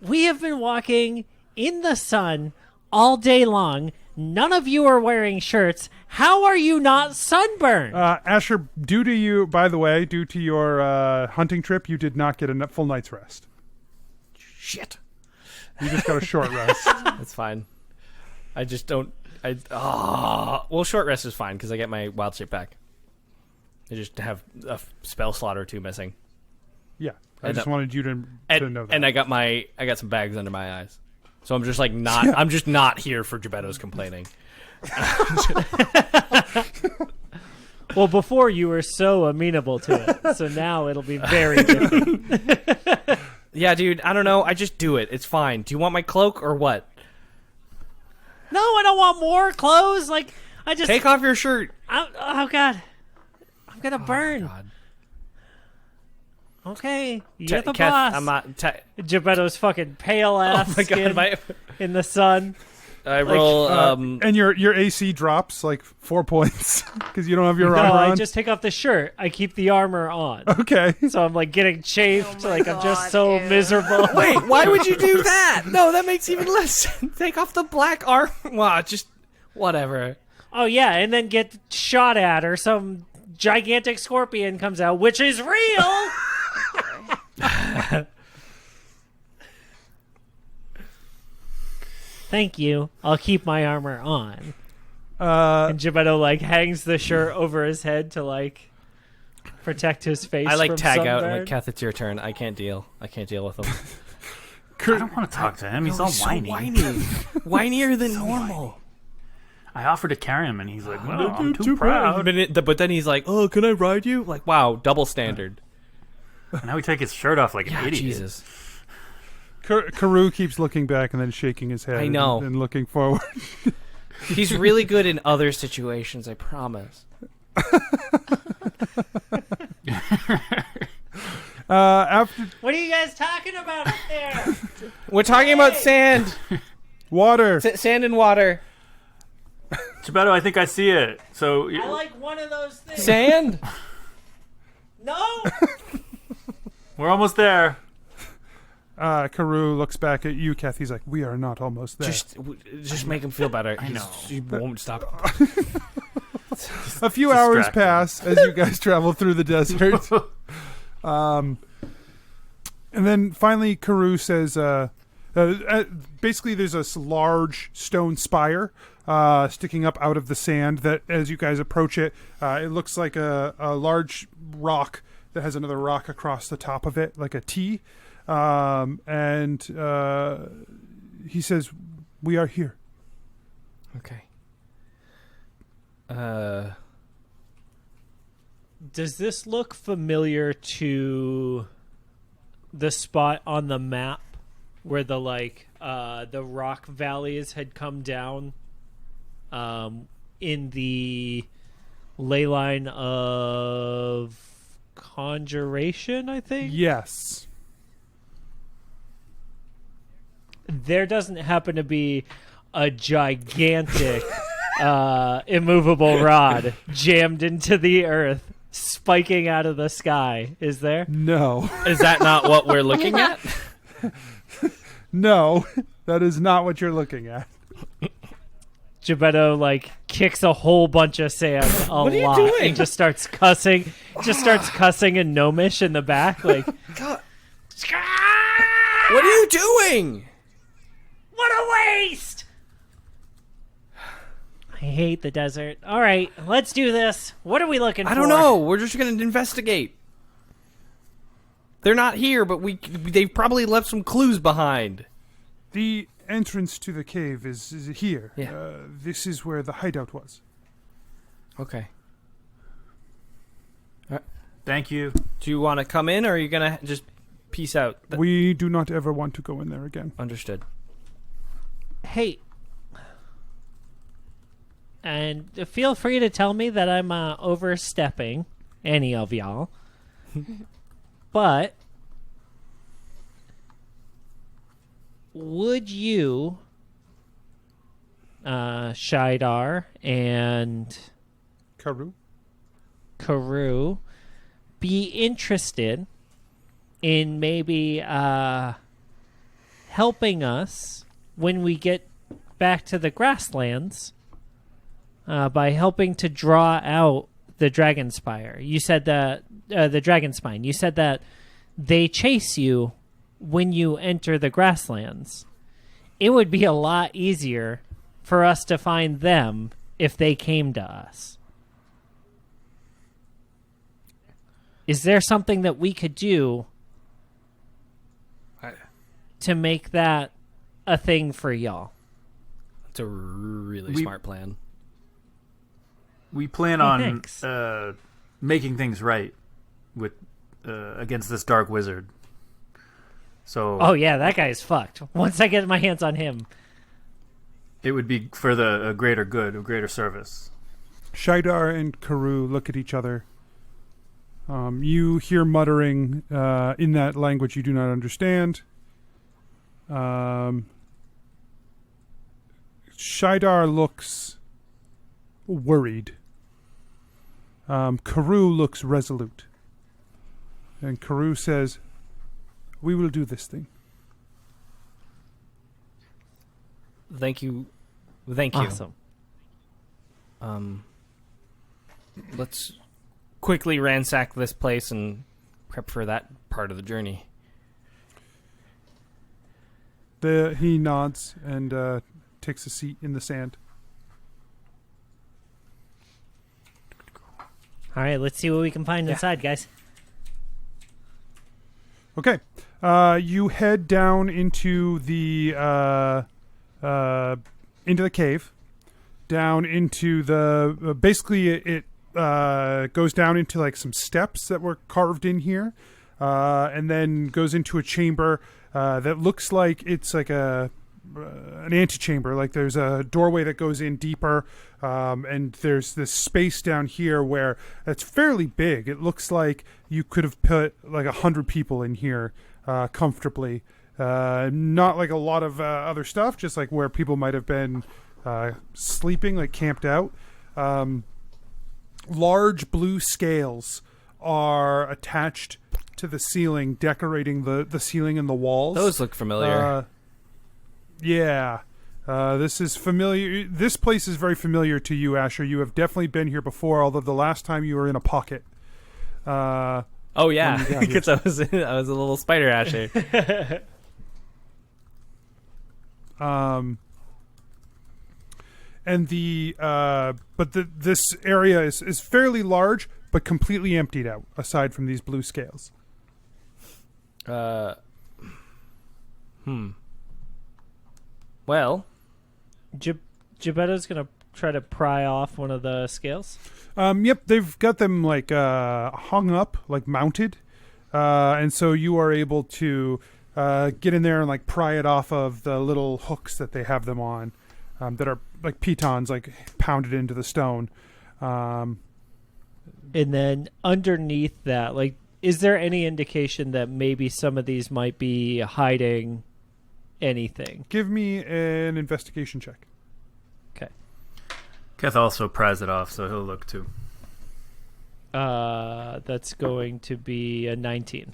C: we have been walking in the sun all day long. None of you are wearing shirts. How are you not sunburned?
A: Asher, due to your hunting trip, you did not get a full night's rest.
F: Shit.
A: You just got a short rest.
F: That's fine. I just don't. Well, short rest is fine because I get my wild shape back. I just have a spell slot or 2 missing.
A: Yeah, I just wanted you to know that.
F: And I got some bags under my eyes, so I'm just like not. I'm just not here for Gebeddo's complaining.
C: Well, before you were so amenable to it, so now it'll be very different.
F: Yeah, dude. I don't know. I just do it. It's fine. Do you want my cloak or what?
C: No, I don't want more clothes. Like I just
F: take off your shirt.
C: Oh God, I'm gonna burn.
F: God.
C: Okay, you're the
F: Keth,
C: boss.
F: I'm not.
C: Gebeddo's fucking pale ass skin in the sun.
F: I roll.
A: And your AC drops like 4 points because you don't have your armor on.
C: No, I just take off the shirt. I keep the armor on.
A: Okay.
C: So I'm like getting chafed.
D: Oh
C: I'm just so miserable.
F: Wait, why would you do that? No, that makes even less sense. Take off the black armor. Well, just whatever.
C: Oh yeah, and then get shot at or some gigantic scorpion comes out, which is real. Thank you. I'll keep my armor on. And Gebeddo like hangs the shirt over his head to like protect his face.
F: I like
C: from
F: tag out.
C: sunburn.
F: I'm like, Keth, it's your turn. I can't deal with him.
B: I don't want to talk to him. He's all whiny.
F: Whinier than normal.
B: I offered to carry him, and he's like, "Well, I'm too proud."
F: But then he's like, "Oh, can I ride you?" Like, wow, double standard.
B: And now we take his shirt off like an idiot.
F: Jesus.
A: Carew keeps looking back and then shaking his head.
F: I know.
A: And looking forward.
F: He's really good in other situations, I promise.
A: After
C: What are you guys talking about up there?
F: We're talking about sand.
A: water.
F: Sand and water.
B: Gebeddo, I think I see it. So
C: I like one of those things.
F: Sand?
C: No.
B: we're almost there.
A: Carew looks back at you, Keth. He's like, "We are not almost there."
F: Just make him feel better.
B: I know.
F: He won't stop.
A: A few hours
B: distracting.
A: pass as you guys travel through the desert. And then finally, Carew says, basically, there's this large stone spire sticking up out of the sand that, as you guys approach it, it looks like a large rock that has another rock across the top of it, like a T. and he says, "We are here."
F: Okay.
C: Does this look familiar to the spot on the map where the rock valleys had come down in the ley line of Conjuration, I think?
A: Yes.
C: There doesn't happen to be a gigantic immovable rod jammed into the earth, spiking out of the sky, is there?
A: No.
F: Is that not what we're looking at?
A: No, that is not what you're looking at.
C: Jebeddo kicks a whole bunch of sand a
F: What are you
C: lot
F: doing?
C: and just starts cussing. In Gnomish in the back.
F: God. What are you doing?
C: What a waste! I hate the desert. All right, let's do this. What are we looking for?
F: I don't know. We're just going to investigate. They're not here, but they've probably left some clues behind.
A: The entrance to the cave is here.
F: Yeah.
A: This is where the hideout was.
F: Okay.
B: Thank you.
F: Do you want to come in, or are you going to just peace out?
A: We do not ever want to go in there again.
F: Understood.
C: Hey. And feel free to tell me that I'm overstepping, any of y'all. But would you, Shidar and Karu, be interested in maybe helping us when we get back to the grasslands by helping to draw out the dragon spire? You said that the dragon spine. You said that they chase you when you enter the grasslands. It would be a lot easier for us to find them if they came to us. Is there something that we could do to make that a thing for y'all?
F: It's a really smart plan.
B: We plan on making things right with against this dark wizard. So
C: oh yeah, that guy is fucked. Once I get my hands on him,
B: it would be for the greater good, a greater service.
A: Shidar and Karu look at each other. You hear muttering in that language you do not understand. Shidar looks worried. Karu looks resolute. And Karu says, "We will do this thing."
F: Thank you. Thank you.
C: Awesome.
F: Let's quickly ransack this place and prep for that part of the journey.
A: He nods and takes a seat in the sand.
C: All right, let's see what we can find inside, guys.
A: Okay. You head down into the cave, down into the basically it goes down into like some steps that were carved in here, and then goes into a chamber that looks like it's like an antechamber. Like there's a doorway that goes in deeper, and there's this space down here where it's fairly big. It looks like you could have put like 100 people in here comfortably. Not like a lot of other stuff, just like where people might have been sleeping, like camped out. Large blue scales are attached to the ceiling, decorating the ceiling and the walls.
F: Those look familiar.
A: Yeah. This is familiar. This place is very familiar to you, Asher. You have definitely been here before, although the last time you were in a pocket.
F: Oh yeah, because I was a little spider Asher.
A: And this area is fairly large, but completely emptied out, aside from these blue scales.
F: Well,
C: Jebeddo's gonna try to pry off one of the scales.
A: Yep, they've got them like hung up, like mounted, and so you are able to get in there and like pry it off of the little hooks that they have them on, that are like pitons, like pounded into the stone.
C: And then underneath that, like, is there any indication that maybe some of these might be hiding anything?
A: Give me an investigation check.
C: Okay.
B: Keth also pries it off, so he'll look too.
C: That's going to be a 19.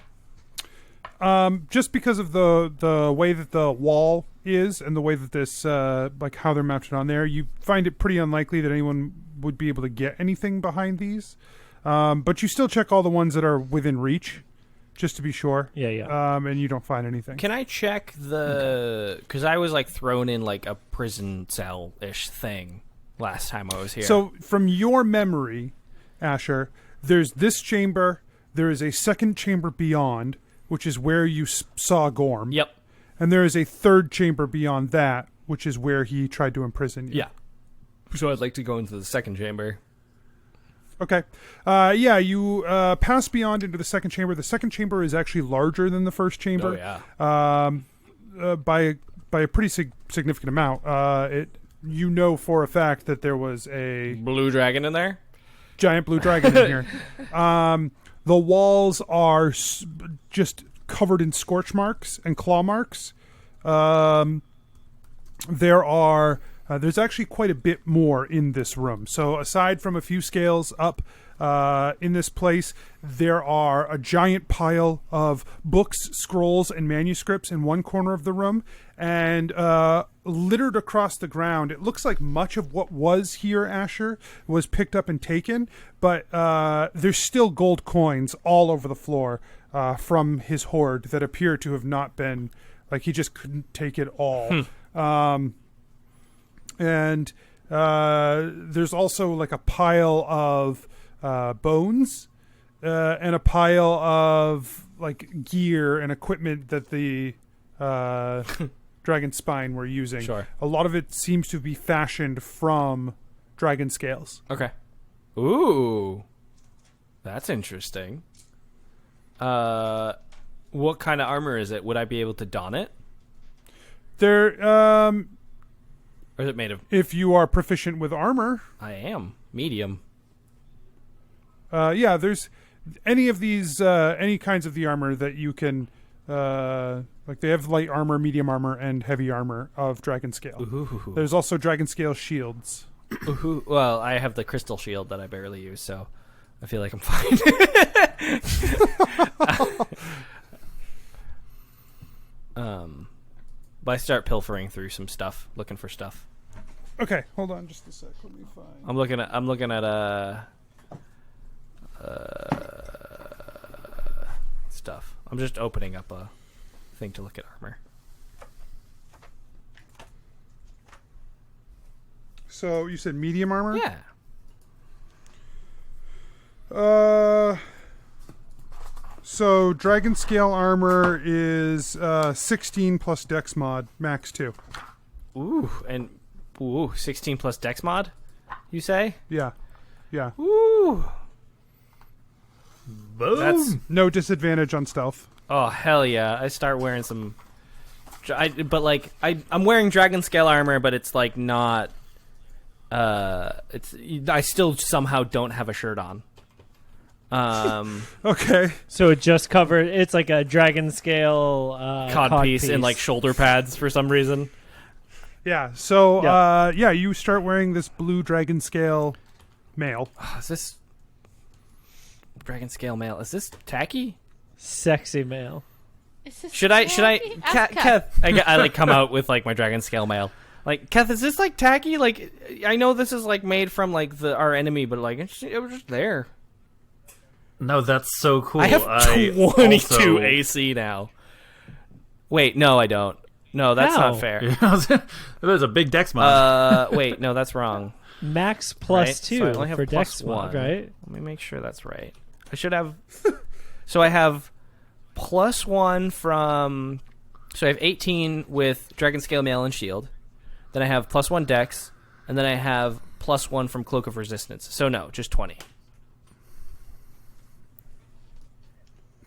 A: Just because of the way that the wall is and the way that this, like how they're mounted on there, you find it pretty unlikely that anyone would be able to get anything behind these. But you still check all the ones that are within reach, just to be sure.
C: Yeah.
A: And you don't find anything.
F: can I check the... Because I was, like, thrown in, like, a prison cell-ish thing last time I was here.
A: So, from your memory, Asher, there's this chamber, there is a second chamber beyond, which is where you saw Gorm.
F: Yep.
A: And there is a third chamber beyond that, which is where he tried to imprison you.
F: Yeah. So I'd like to go into the second chamber.
A: Okay. You pass beyond into the second chamber. The second chamber is actually larger than the first chamber.
F: Oh, yeah.
A: By a pretty significant amount. You know for a fact that there was a
F: Blue dragon in there?
A: giant blue dragon in here. The walls are just covered in scorch marks and claw marks. There's actually quite a bit more in this room. So aside from a few scales up in this place, there are a giant pile of books, scrolls, and manuscripts in one corner of the room. And littered across the ground, it looks like much of what was here, Asher, was picked up and taken. But there's still gold coins all over the floor from his hoard that appear to have not been... Like, he just couldn't take it all. And there's also like a pile of bones and a pile of like gear and equipment that the dragon spine were using.
F: Sure.
A: A lot of it seems to be fashioned from dragon scales.
F: Okay. Ooh. That's interesting. What kind of armor is it? Would I be able to don it?
A: There,
F: Or is it made of...
A: if you are proficient with armor,
F: I am. Medium.
A: there's any of these, any kinds of the armor that you can, like they have light armor, medium armor, and heavy armor of dragon scale.
F: Ooh.
A: There's also dragon scale shields.
F: Ooh. Well, I have the crystal shield that I barely use, so I feel like I'm fine. But I start pilfering through some stuff, looking for stuff.
A: Okay, hold on just a sec. Let me find.
F: I'm looking at stuff. I'm just opening up a thing to look at armor.
A: So you said medium armor?
F: Yeah.
A: So dragon scale armor is 16 plus dex mod, max 2.
F: Ooh, 16 plus dex mod, you say?
A: Yeah.
F: Ooh.
B: Boom!
F: That's...
A: No disadvantage on stealth.
F: Oh, hell yeah. I start wearing some... I'm wearing dragon scale armor, but it's like not... I still somehow don't have a shirt on.
A: Okay.
C: So it just covered. It's like a dragon scale
F: cod piece and like shoulder pads for some reason.
A: Yeah. So you start wearing this blue dragon scale mail.
F: Is this dragon scale mail? Is this tacky?
C: Sexy male.
F: Should I Keth, I like come out with like my dragon scale mail. Like, Keth, is this like tacky? Like, I know this is like made from like our enemy, but like it was just there.
B: No, that's so cool.
F: I have 22 AC now. Wait, no, I don't. No, that's not fair.
B: It was a big dex mod.
F: Wait, no, that's wrong.
C: Max plus
F: Right?
C: 2
F: So I only have
C: for
F: plus
C: dex mod,
F: 1.
C: right?
F: Let me make sure that's right. I should have... So I have plus 1 from So I have 18 with Dragon Scale Mail and Shield. Then I have +1 Dex, and then I have +1 from Cloak of Resistance. So no, just 20.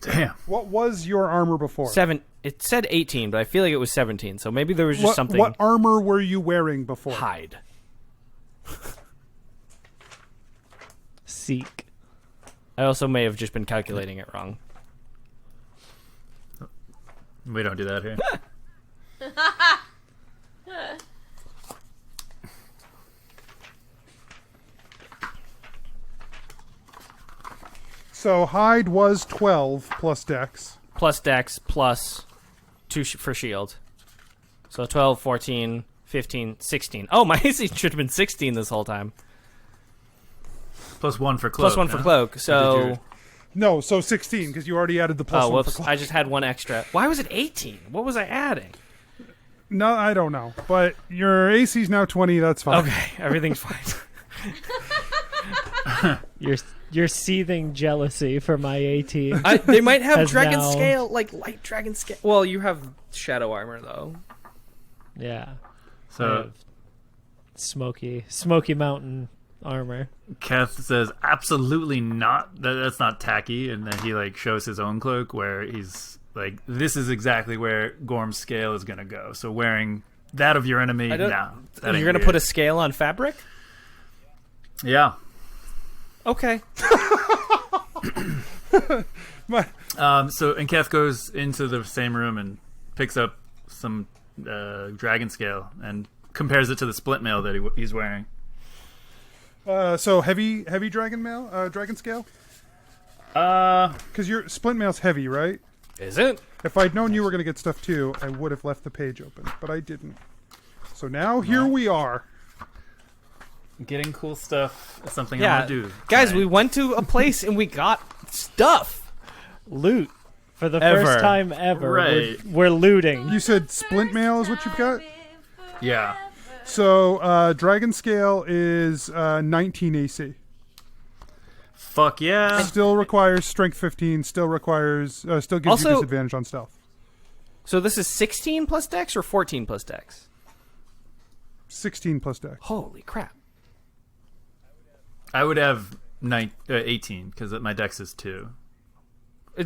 B: Damn.
A: What was your armor before?
F: 7. It said 18, but I feel like it was 17. So maybe there was just something.
A: What armor were you wearing before?
F: Hide.
C: Seek.
F: I also may have just been calculating it wrong.
B: We don't do that here.
A: So hide was 12 plus Dex.
F: Plus Dex, plus 2 for Shield. So 12, 14, 15, 16. Oh, my AC should have been 16 this whole time.
B: +1 for Cloak.
F: +1 for Cloak, so...
A: No, so 16 because you already added the plus
F: Oh,
A: one.
F: whoops. I just had 1 extra. Why was it 18? What was I adding?
A: No, I don't know. But your AC is now 20. That's fine.
F: Okay, everything's fine.
C: You're seething jealousy for my 18.
F: They might have
C: Has
F: Dragon
C: now-
F: Scale, like light Dragon Scale. Well, you have Shadow Armor, though.
C: Yeah. I
B: So
C: have Smoky Mountain armor.
B: Keth says, absolutely not. That's not tacky. And then he like shows his own cloak where he's like, this is exactly where Gorm's scale is going to go. So wearing that of your enemy,
F: I don't-
B: nah.
F: You're going to put a scale on fabric?
B: Yeah.
F: Okay.
B: And Keth goes into the same room and picks up some dragon scale and compares it to the split mail that he's wearing.
A: So heavy dragon mail, dragon scale. Because your splint mail's heavy, right?
F: Is it?
A: If I'd known you were going to get stuff too, I would have left the page open, but I didn't. So now here we are.
B: Getting cool stuff is something I
F: Yeah.
B: want to do.
F: Guys,
B: tonight.
F: we went to a place and we got stuff.
C: Loot. For the
F: Ever.
C: first time ever.
B: Right.
C: We're looting.
A: You said splint mail is what you've got?
B: Yeah.
A: So dragon scale is 19 AC.
B: Fuck yeah.
A: Still requires strength 15. Still requires. Still gives you
F: Also-
A: disadvantage on stealth.
F: So this is 16 plus Dex or 14 plus Dex?
A: 16 plus dex.
F: Holy crap.
B: I would have 18 because my dex is 2.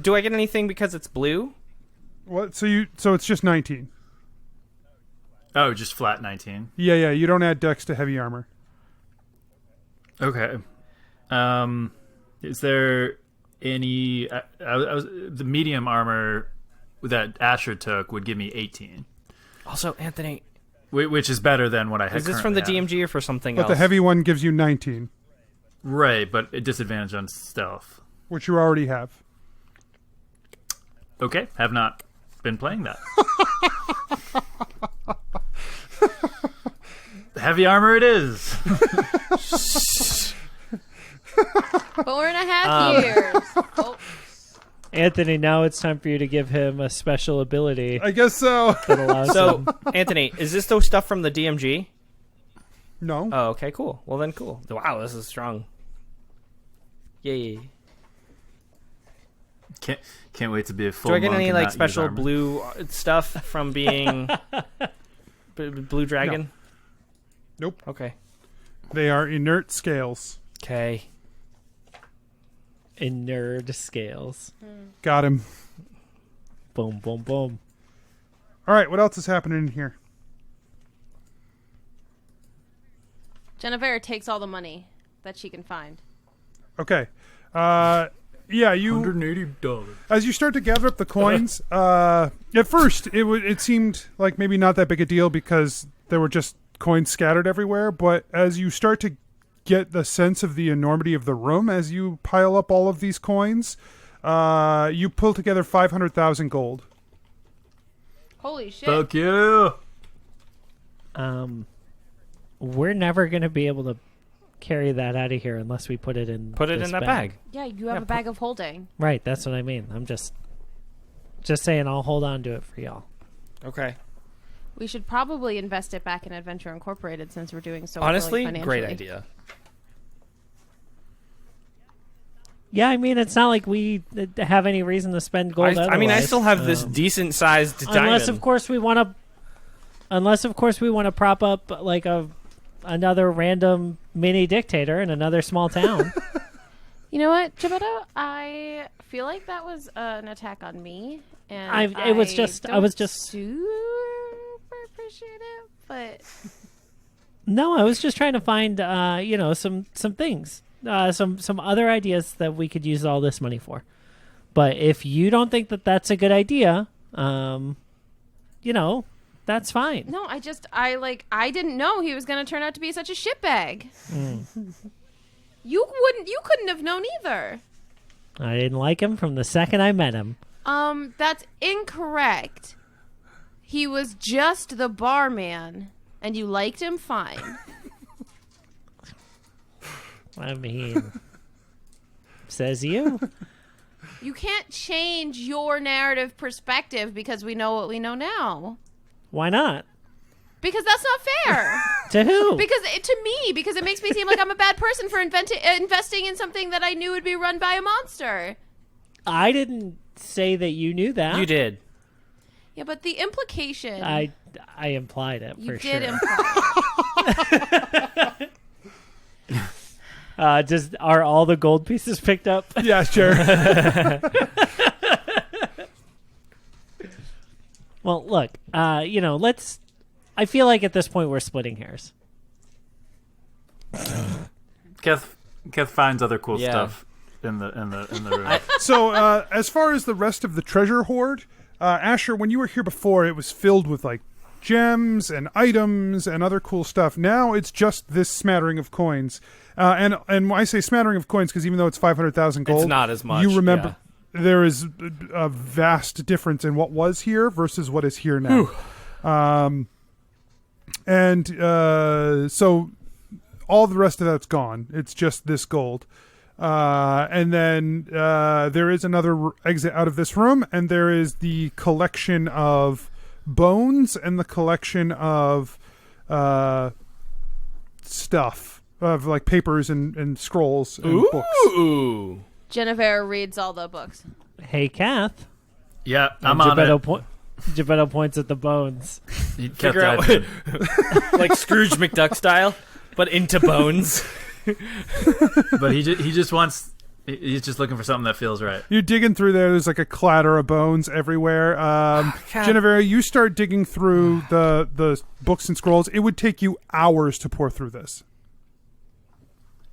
F: Do I get anything because it's blue?
A: What? So it's just 19.
B: Oh, just flat 19.
A: Yeah. You don't add dex to heavy armor.
B: Okay. Is there any... the medium armor that Asher took would give me 18,
F: Also, Anthony,
B: which is better than what I had.
F: is this from the
B: currently have.
F: DMG or for something
A: But
F: else?
A: the heavy one gives you 19,
B: Right, but a disadvantage on stealth.
A: which you already have.
B: Okay, have not been playing that. Heavy armor it is.
D: 4.5 years. Oh,
C: Anthony, now it's time for you to give him a special ability
A: I guess so.
C: that allows
F: So,
C: him.
F: Anthony, is this those stuff from the DMG?
A: No.
F: Oh, okay, cool. Well, then cool. Wow, this is strong. Yay.
B: Can't wait to be a full
F: Do I get
B: monk
F: any
B: and
F: like
B: not use
F: special
B: armor.
F: blue stuff from being blue dragon?
A: Nope.
F: Okay.
A: They are inert scales.
F: Okay.
C: In nerd scales.
A: Got him.
C: Boom, boom, boom.
A: All right. What else is happening in here?
D: Jennuvera takes all the money that she can find.
A: Okay. Yeah, you.
B: $180.
A: As you start to gather up the coins, at first it seemed like maybe not that big a deal because there were just coins scattered everywhere. But as you start to get the sense of the enormity of the room, as you pile up all of these coins, you pull together 500,000 gold.
D: Holy shit.
B: Fuck you.
C: We're never going to be able to carry that out of here unless we put it in
F: Put it
C: this
F: in that bag.
D: Yeah, you have a bag of holding.
C: Right, that's what I mean. I'm just saying I'll hold on to it for y'all.
F: Okay.
D: We should probably invest it back in Adventure Incorporated since we're doing so
F: Honestly,
D: poorly
F: great
D: financially.
F: idea.
C: Yeah, I mean, it's not like we have any reason to spend gold.
F: I mean, I
C: otherwise.
F: still have this decent-sized diamond.
C: Unless, of course, we want to prop up like another random mini dictator in another small town.
D: You know what, Jebeddo? I feel like that was an attack on me, and
C: I was just
D: super appreciate it, but
C: no, I was just trying to find some things, some other ideas that we could use all this money for. But if you don't think that that's a good idea, that's fine.
D: no, I didn't know he was going to turn out to be such a shitbag. You couldn't have known either.
C: I didn't like him from the second I met him.
D: That's incorrect. He was just the barman, and you liked him fine.
C: I mean, says you.
D: You can't change your narrative perspective because we know what we know now.
C: Why not?
D: Because that's not fair.
C: To who?
D: Because it makes me seem like I'm a bad person for investing in something that I knew would be run by a monster.
C: I didn't say that you knew that.
F: You did.
D: Yeah, but the implication.
C: I implied it
D: you
C: for
D: did
C: sure.
D: imply it.
C: Are all the gold pieces picked up?
A: Yeah, sure.
C: Well, look, let's. I feel like at this point we're splitting hairs.
B: Keth finds other cool
F: Yeah.
B: stuff in the room.
A: So, as far as the rest of the treasure hoard, Asher, when you were here before, it was filled with like gems and items and other cool stuff. Now it's just this smattering of coins. And when I say smattering of coins, because even though it's 500,000 gold,
F: It's not as much,
A: You remember there is a vast difference in what was here versus what is here now. So all the rest of that's gone. It's just this gold. And then there is another exit out of this room, and there is the collection of bones and the collection of stuff, of like papers and scrolls and books.
F: Ooh.
D: Jennuvera reads all the books.
C: Hey, Kath.
B: Yeah, I'm on it.
C: Geppetto points at the bones.
B: Keth
F: Figure out
B: dives in.
F: like Scrooge McDuck style, but into bones.
B: But he just wants. He's just looking for something that feels right.
A: You're digging through there. There's like a clatter of bones everywhere. Jennuvera, you start digging through the books and scrolls. It would take you hours to pour through this.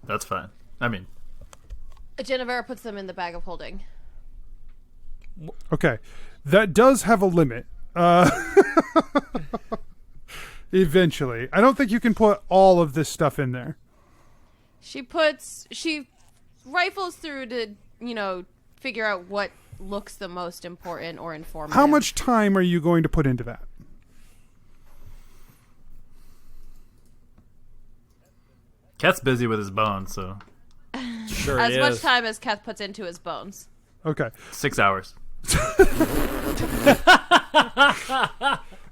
B: That's fine. I mean,
D: Jennuvera puts them in the bag of holding.
A: Okay. That does have a limit. Eventually. I don't think you can put all of this stuff in there.
D: She rifles through to, figure out what looks the most important or informative.
A: How much time are you going to put into that?
B: Keth's busy with his bones, so
F: Sure
D: as
F: is.
D: much time as Keth puts into his bones.
A: Okay.
B: 6 hours.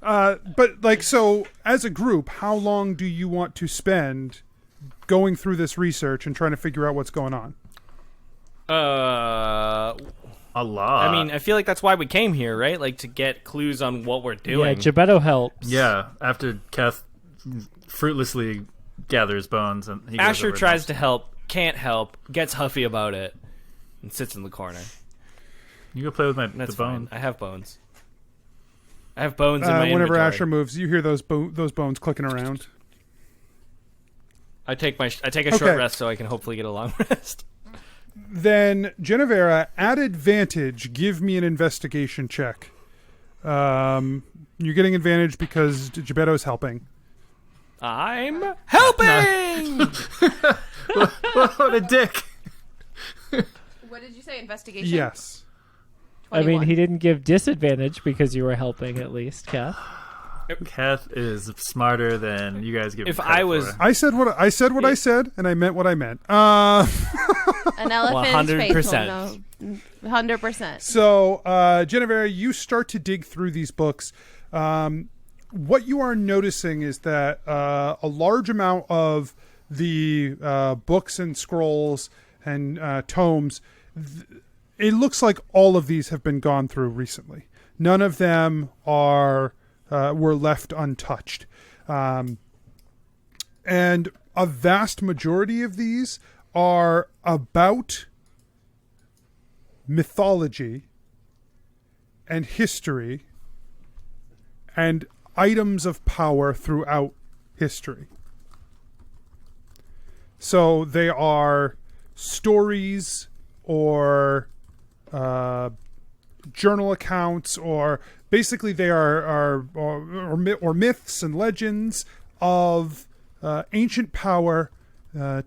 A: But like, so as a group, how long do you want to spend going through this research and trying to figure out what's going on?
B: A lot.
F: I mean, I feel like that's why we came here, right? Like to get clues on what we're
C: Yeah,
F: doing.
C: Geppetto helps.
B: yeah. After Keth fruitlessly gathers bones, and he goes
F: Asher
B: over
F: tries
B: those.
F: to help, can't help, gets huffy about it, and sits in the corner.
B: You go play with
F: That's
B: the
F: fine.
B: bone.
F: I have bones. I have bones in my
A: Whenever
F: inventory.
A: Asher moves, you hear those bones clicking around.
F: I take a
A: Okay.
F: short rest so I can hopefully get a long rest.
A: Then, Jennuvera, at advantage, give me an investigation check. You're getting advantage because Geppetto's helping.
F: I'm helping.
B: What a dick!
D: What did you say? Investigation?
A: Yes.
C: I mean,
D: 21.
C: he didn't give disadvantage because you were helping at least, Kath.
B: Keth is smarter than you guys give.
F: If
B: him credit
F: I was-
B: for.
A: I said what I said, and I meant what I meant.
D: An elephant is
F: 100%.
D: faithful. No, 100%.
A: So, Jennuvera, you start to dig through these books. What you are noticing is that a large amount of the books and scrolls and tomes. It looks like all of these have been gone through recently. None of them were left untouched. And a vast majority of these are about mythology and history and items of power throughout history. So they are stories or journal accounts, or basically they are myths and legends of ancient power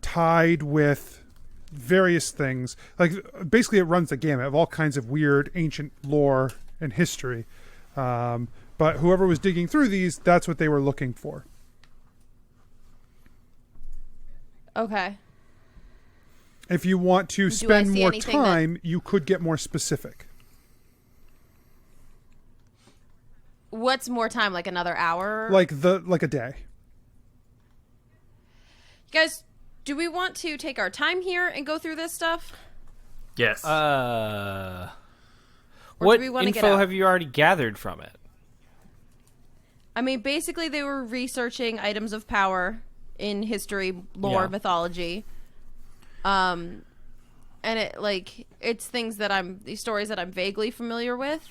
A: tied with various things. Like basically it runs the gamut of all kinds of weird ancient lore and history. But whoever was digging through these, that's what they were looking for.
D: Okay.
A: If you want to
D: I
A: spend
D: see
A: more
D: anything
A: time, you could get more specific.
D: What's more time? Like another hour?
A: Like a day.
D: Guys, do we want to take our time here and go through this stuff?
B: Yes.
D: Or
F: What
D: do we wanna get
F: info
D: out?
F: have you already gathered from it?
D: I mean, basically they were researching items of power in history, lore,
F: Yeah.
D: mythology. And it's things that these stories that I'm vaguely familiar with,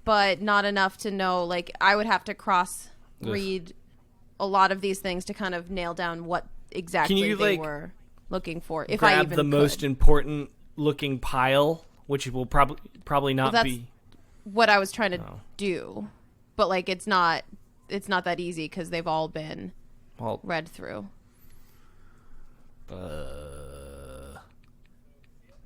D: but not enough to know, like, I would have to cross read a lot of these things to kind of nail down what exactly
F: Can you,
D: they
F: like,
D: were looking for. If I
F: Grab
D: even
F: the most
D: could.
F: important looking pile, which will probably not
D: that's
F: be.
D: What I was trying to
F: Oh.
D: do. But like it's not that easy because they've all been
F: Well,
D: read through.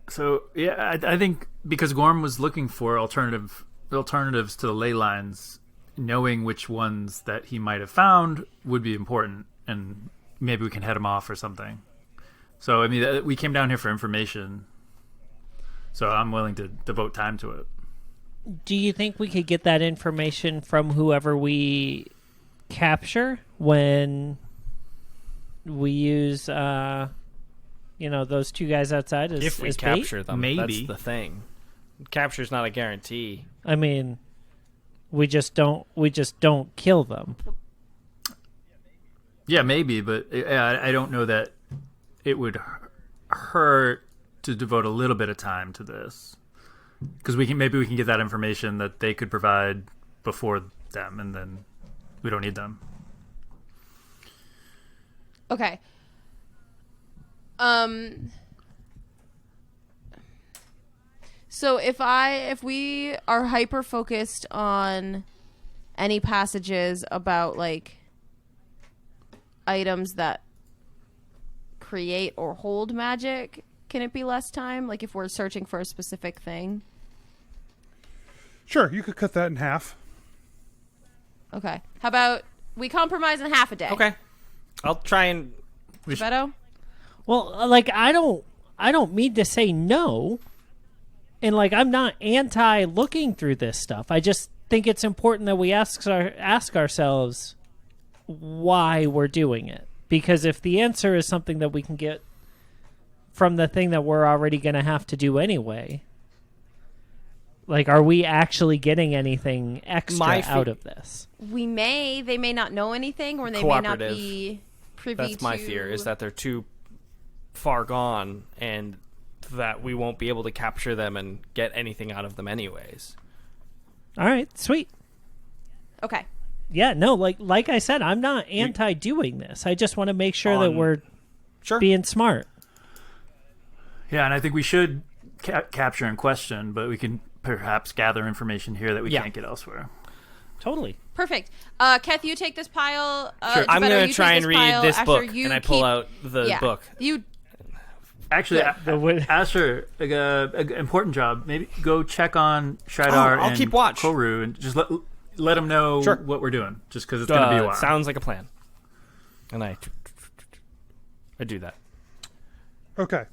B: So yeah, I think because Gorm was looking for alternatives to the ley lines, knowing which ones that he might have found would be important, and maybe we can head him off or something. So I mean, we came down here for information, so I'm willing to devote time to it.
C: Do you think we could get that information from whoever we capture when we use, those two guys outside as
F: if we
C: as bait?
F: capture them,
B: Maybe.
F: that's the thing. Capture's not a guarantee.
C: I mean, we just don't kill them.
B: Yeah, maybe, but I don't know that it would hurt to devote a little bit of time to this, because maybe we can get that information that they could provide before them, and then we don't need them.
D: Okay. So if we are hyper focused on any passages about like items that create or hold magic, can it be less time? Like if we're searching for a specific thing?
A: Sure, you could cut that in half.
D: Okay. How about we compromise in half a day?
F: Okay, I'll try and.
D: Jebeddo?
C: Well, like I don't mean to say no, and like I'm not anti looking through this stuff. I just think it's important that we ask ourselves why we're doing it. Because if the answer is something that we can get from the thing that we're already going to have to do anyway, like, are we actually getting anything extra out of this?
D: They may not know anything, or they may not
F: Cooperative.
D: be privy
F: That's my fear, is that they're too far gone and that we won't be able to capture them and get anything out of them anyways.
C: All right, sweet.
D: Okay.
C: Yeah, no, like I said, I'm not anti doing this. I just want to make sure that we're
F: Sure.
C: being smart.
B: Yeah, and I think we should capture and question, but we can perhaps gather information here that we can't get elsewhere.
C: Totally.
D: Perfect. Keth, you take this pile.
F: Sure. I'm
D: Jebeddo,
F: going
D: you
F: to try
D: take
F: and read
D: pile.
F: this
D: Asher,
F: book,
D: you
F: and I pull
D: keep-
F: out the book.
D: You
B: Actually,
C: The
B: Asher, important job. Maybe go check on Shidar
F: I'll
B: and
F: keep watch.
B: Koru and just let them know
F: Sure.
B: what we're doing, just because it's going to be a while.
F: Sounds like a plan. And I do that.
A: Okay.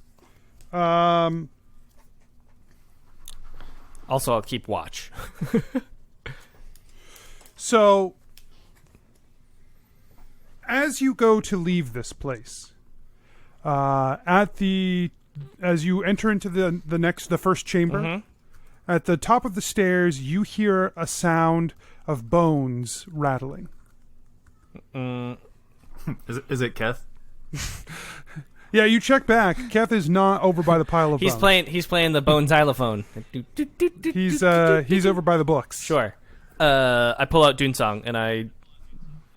F: Also, I'll keep watch.
A: So, as you go to leave this place, at the as you enter into the first chamber, at the top of the stairs, you hear a sound of bones rattling.
B: Is it Keth?
A: Yeah, you check back. Keth is not over by the pile of bones.
F: He's playing the bone xylophone.
A: He's over by the books.
F: Sure. I pull out Dune Song and I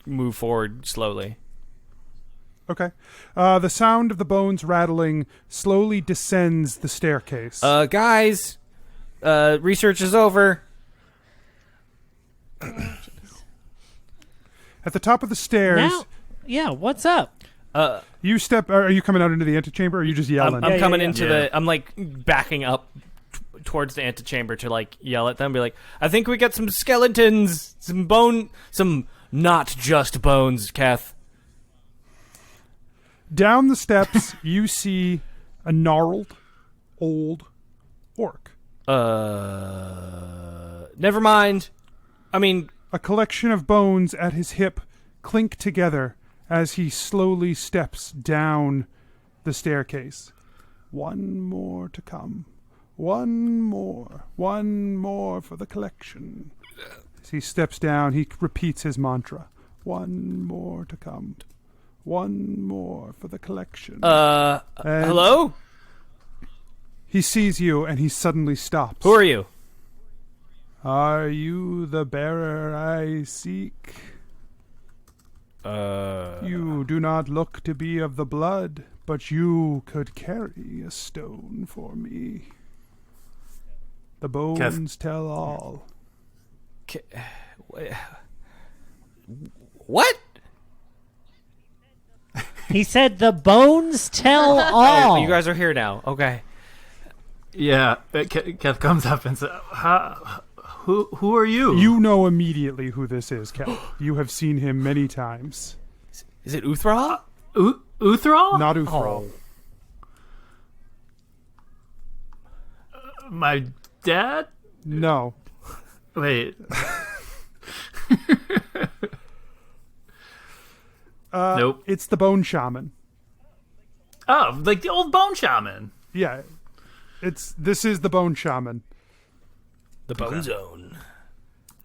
F: move forward slowly.
A: Okay. The sound of the bones rattling slowly descends the staircase.
F: Guys, research is over.
A: At the top of the stairs,
C: Now, yeah, what's up?
A: you step. Are you coming out into the antechamber, or are you just yelling?
F: I'm coming
C: yeah.
F: into the. I'm like backing up towards the antechamber to like yell at them. Be like, I think we got some skeletons, some not just bones, Keth.
A: Down the steps, you see a gnarled, old orc.
F: Never mind. I mean,
A: A collection of bones at his hip clink together as he slowly steps down the staircase. One more to come. One more for the collection. As he steps down, he repeats his mantra. One more to come. One more for the collection. And
F: hello?
A: He sees you and he suddenly stops.
F: Who are you?
A: Are you the bearer I seek? You do not look to be of the blood, but you could carry a stone for me. The bones tell all.
F: What?
C: He said the bones tell all.
F: Oh, you guys are here now. Okay.
B: Yeah, Keth comes up and says, who are you?
A: You know immediately who this is, Kel. You have seen him many times.
F: Is it Uthral?
B: Uthral?
A: Not Uthral.
B: My dad?
A: No.
B: Wait. Nope.
A: It's the Bone Shaman.
B: Oh, like the old bone shaman.
A: Yeah. This is the Bone Shaman.
F: The Bone Zone.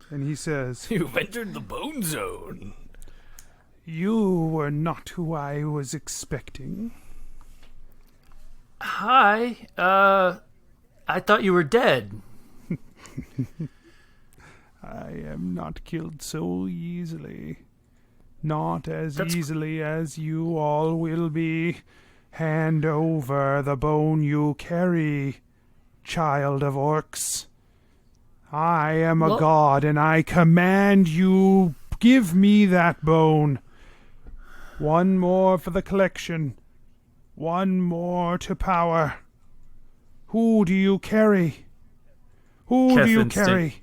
A: And he says,
F: You've entered the Bone Zone.
A: You were not who I was expecting.
B: Hi. I thought you were dead.
A: I am not killed so easily. Not as easily as you all will be. Hand over the bone you carry, child of orcs. I am a god, and I command you, give me that bone. One more for the collection. One more to power. Who do you carry? Who do you carry?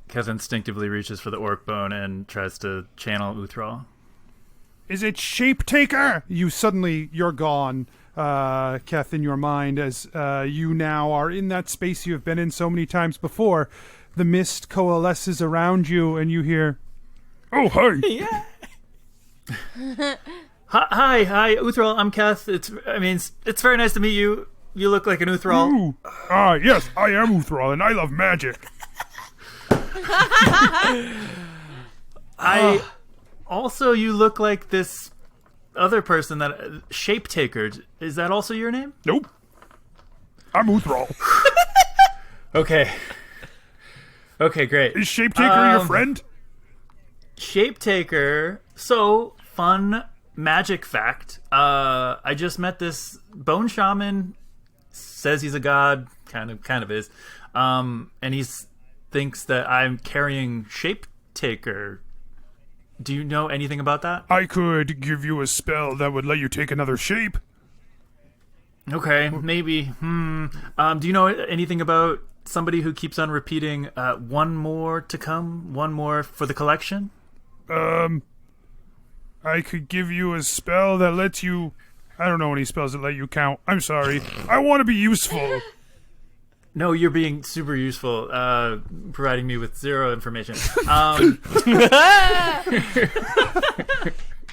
B: Keth instinctively reaches for the orc bone and tries to channel Uthral.
A: Is it Shape Taker? You're gone, Keth, in your mind, as you now are in that space you have been in so many times before. The mist coalesces around you, and you hear, "Oh, hi!"
F: Yeah.
B: Hi, Uthral. I'm Keth. It's very nice to meet you. You look like an Uthral.
A: Ooh. Yes, I am Uthral, and I love magic.
B: Also, you look like this other person, that Shape Taker. Is that also your name?
A: Nope. I'm Uthral.
B: Okay, great.
A: Is Shape Taker your friend?
B: Shape Taker. So, fun magic fact. I just met this bone shaman. Says he's a god. Kind of is. And he thinks that I'm carrying Shape Taker. Do you know anything about that?
A: I could give you a spell that would let you take another shape.
B: Okay, maybe. Do you know anything about somebody who keeps on repeating, one more to come, one more for the collection?
A: I could give you a spell that lets you... I don't know any spells that let you count. I'm sorry. I want to be useful.
B: No, you're being super useful, providing me with zero information.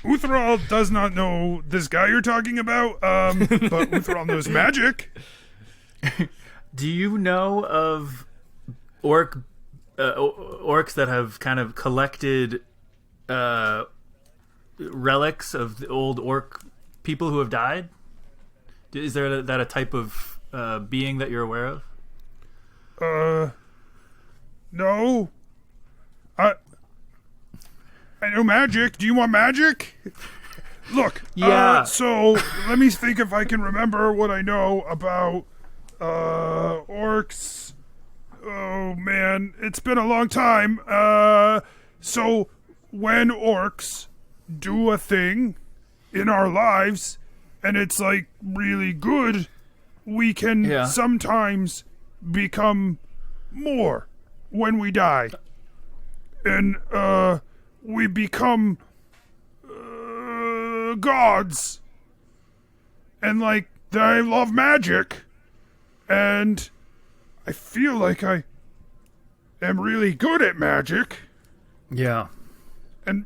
A: Uthral does not know this guy you're talking about, but Uthral knows magic.
B: Do you know of orcs that have kind of collected relics of the old orc people who have died? Is there that a type of being that you're aware of?
A: No. I know magic. Do you want magic? Look.
B: Yeah.
A: So let me think if I can remember what I know about orcs. Oh man, it's been a long time. So when orcs do a thing in our lives and it's like really good, we can sometimes become more when we die. And we become gods. And like I love magic. And I feel like I am really good at magic.
B: Yeah.
A: And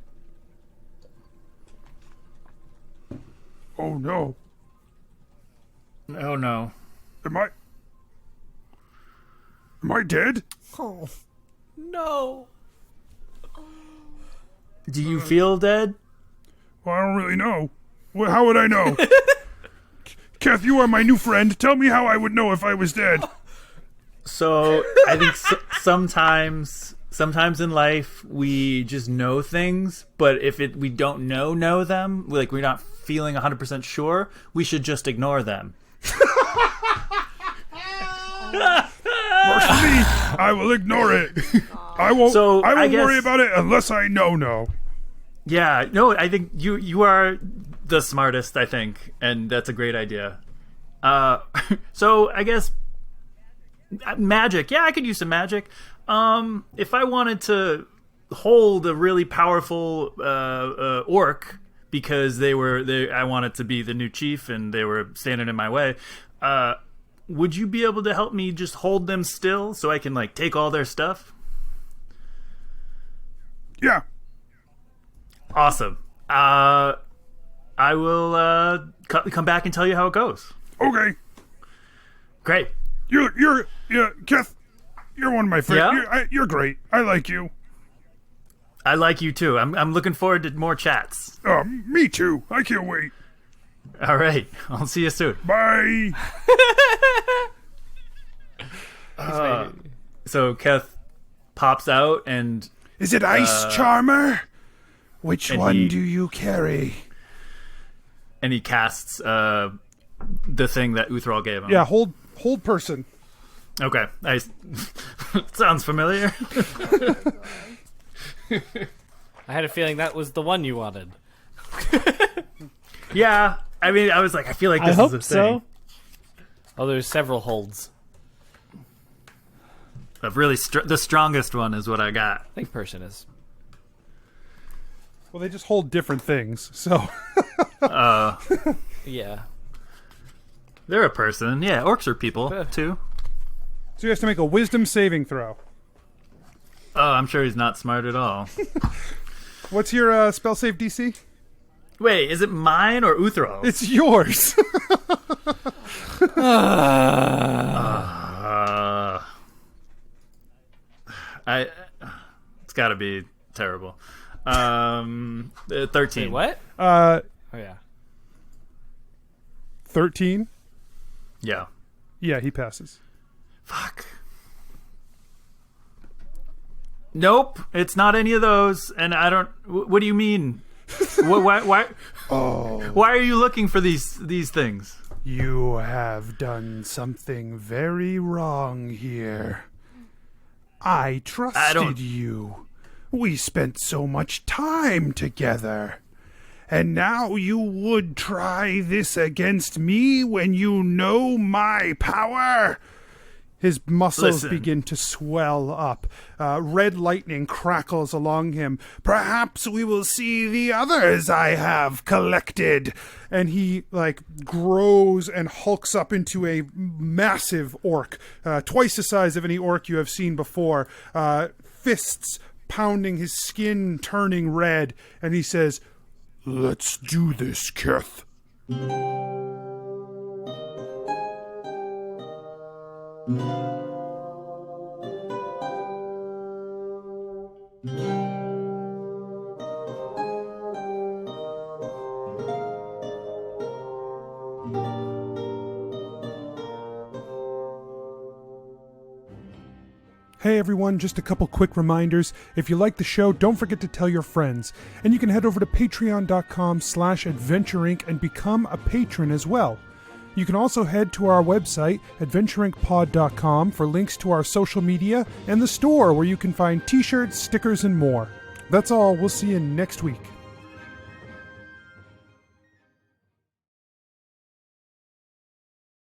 A: oh no.
B: Oh no.
A: Am I dead?
F: Oh, no.
B: Do you feel dead?
A: Well, I don't really know. Well, how would I know? Keth, you are my new friend. Tell me how I would know if I was dead.
B: So I think sometimes in life we just know things, but if we don't know them, like we're not feeling 100% sure, we should just ignore them.
A: Works for me. I will ignore it. I won't.
B: So,
A: I
B: I
A: won't
B: guess-
A: worry about it unless I know.
B: Yeah, no, I think you are the smartest, I think, and that's a great idea. So I guess magic. Yeah, I could use some magic. If I wanted to hold a really powerful orc because I wanted to be the new chief and they were standing in my way, would you be able to help me just hold them still so I can like take all their stuff?
A: Yeah.
B: Awesome. I will come back and tell you how it goes.
A: Okay.
B: Great.
A: You're Keth. You're one of my friends.
B: Yeah?
A: You're great. I like you.
B: I like you too. I'm looking forward to more chats.
A: Me too. I can't wait.
B: All right. I'll see you soon.
A: Bye.
B: So Keth pops out and
A: Is it Ice Charmer? Which
B: and
A: one
B: he-
A: do you carry?
B: he casts the thing that Uthral gave him.
A: Yeah, hold person.
B: Okay. Sounds familiar.
F: I had a feeling that was the one you wanted.
B: Yeah. I mean, I was like, I feel like
C: I
B: this
C: hope
B: is a
C: so.
B: thing.
F: Oh, there's several holds.
B: A really the strongest one is what I got.
F: I think person is.
A: Well, they just hold different things. So
F: Yeah.
B: They're a person. Yeah, orcs are people too.
A: So you have to make a wisdom saving throw.
B: Oh, I'm sure he's not smart at all.
A: What's your spell save DC?
B: Wait, is it mine or Uthral's?
A: It's yours.
B: It's got to be terrible. 13.
F: Wait, what?
A: Uh,
F: Oh, yeah.
A: 13.
B: Yeah.
A: Yeah, he passes.
B: Fuck. Nope, it's not any of those. And I don't. What do you mean? Why? Why are you looking for these things?
A: You have done something very wrong here. I trusted you. We spent so much time together. And now you would try this against me when you know my power? His muscles
B: Listen.
A: begin to swell up. Red lightning crackles along him. Perhaps we will see the others I have collected. And he, grows and hulks up into a massive orc, twice the size of any orc you have seen before. Fists pounding his skin, turning red. And he says, Let's do this, Keth. Hey everyone, just a couple quick reminders. If you like the show, don't forget to tell your friends. And you can head over to patreon.com/adventureinc and become a patron as well. You can also head to our website, adventureincpod.com, for links to our social media and the store where you can find t-shirts, stickers, and more. That's all. We'll see you next week.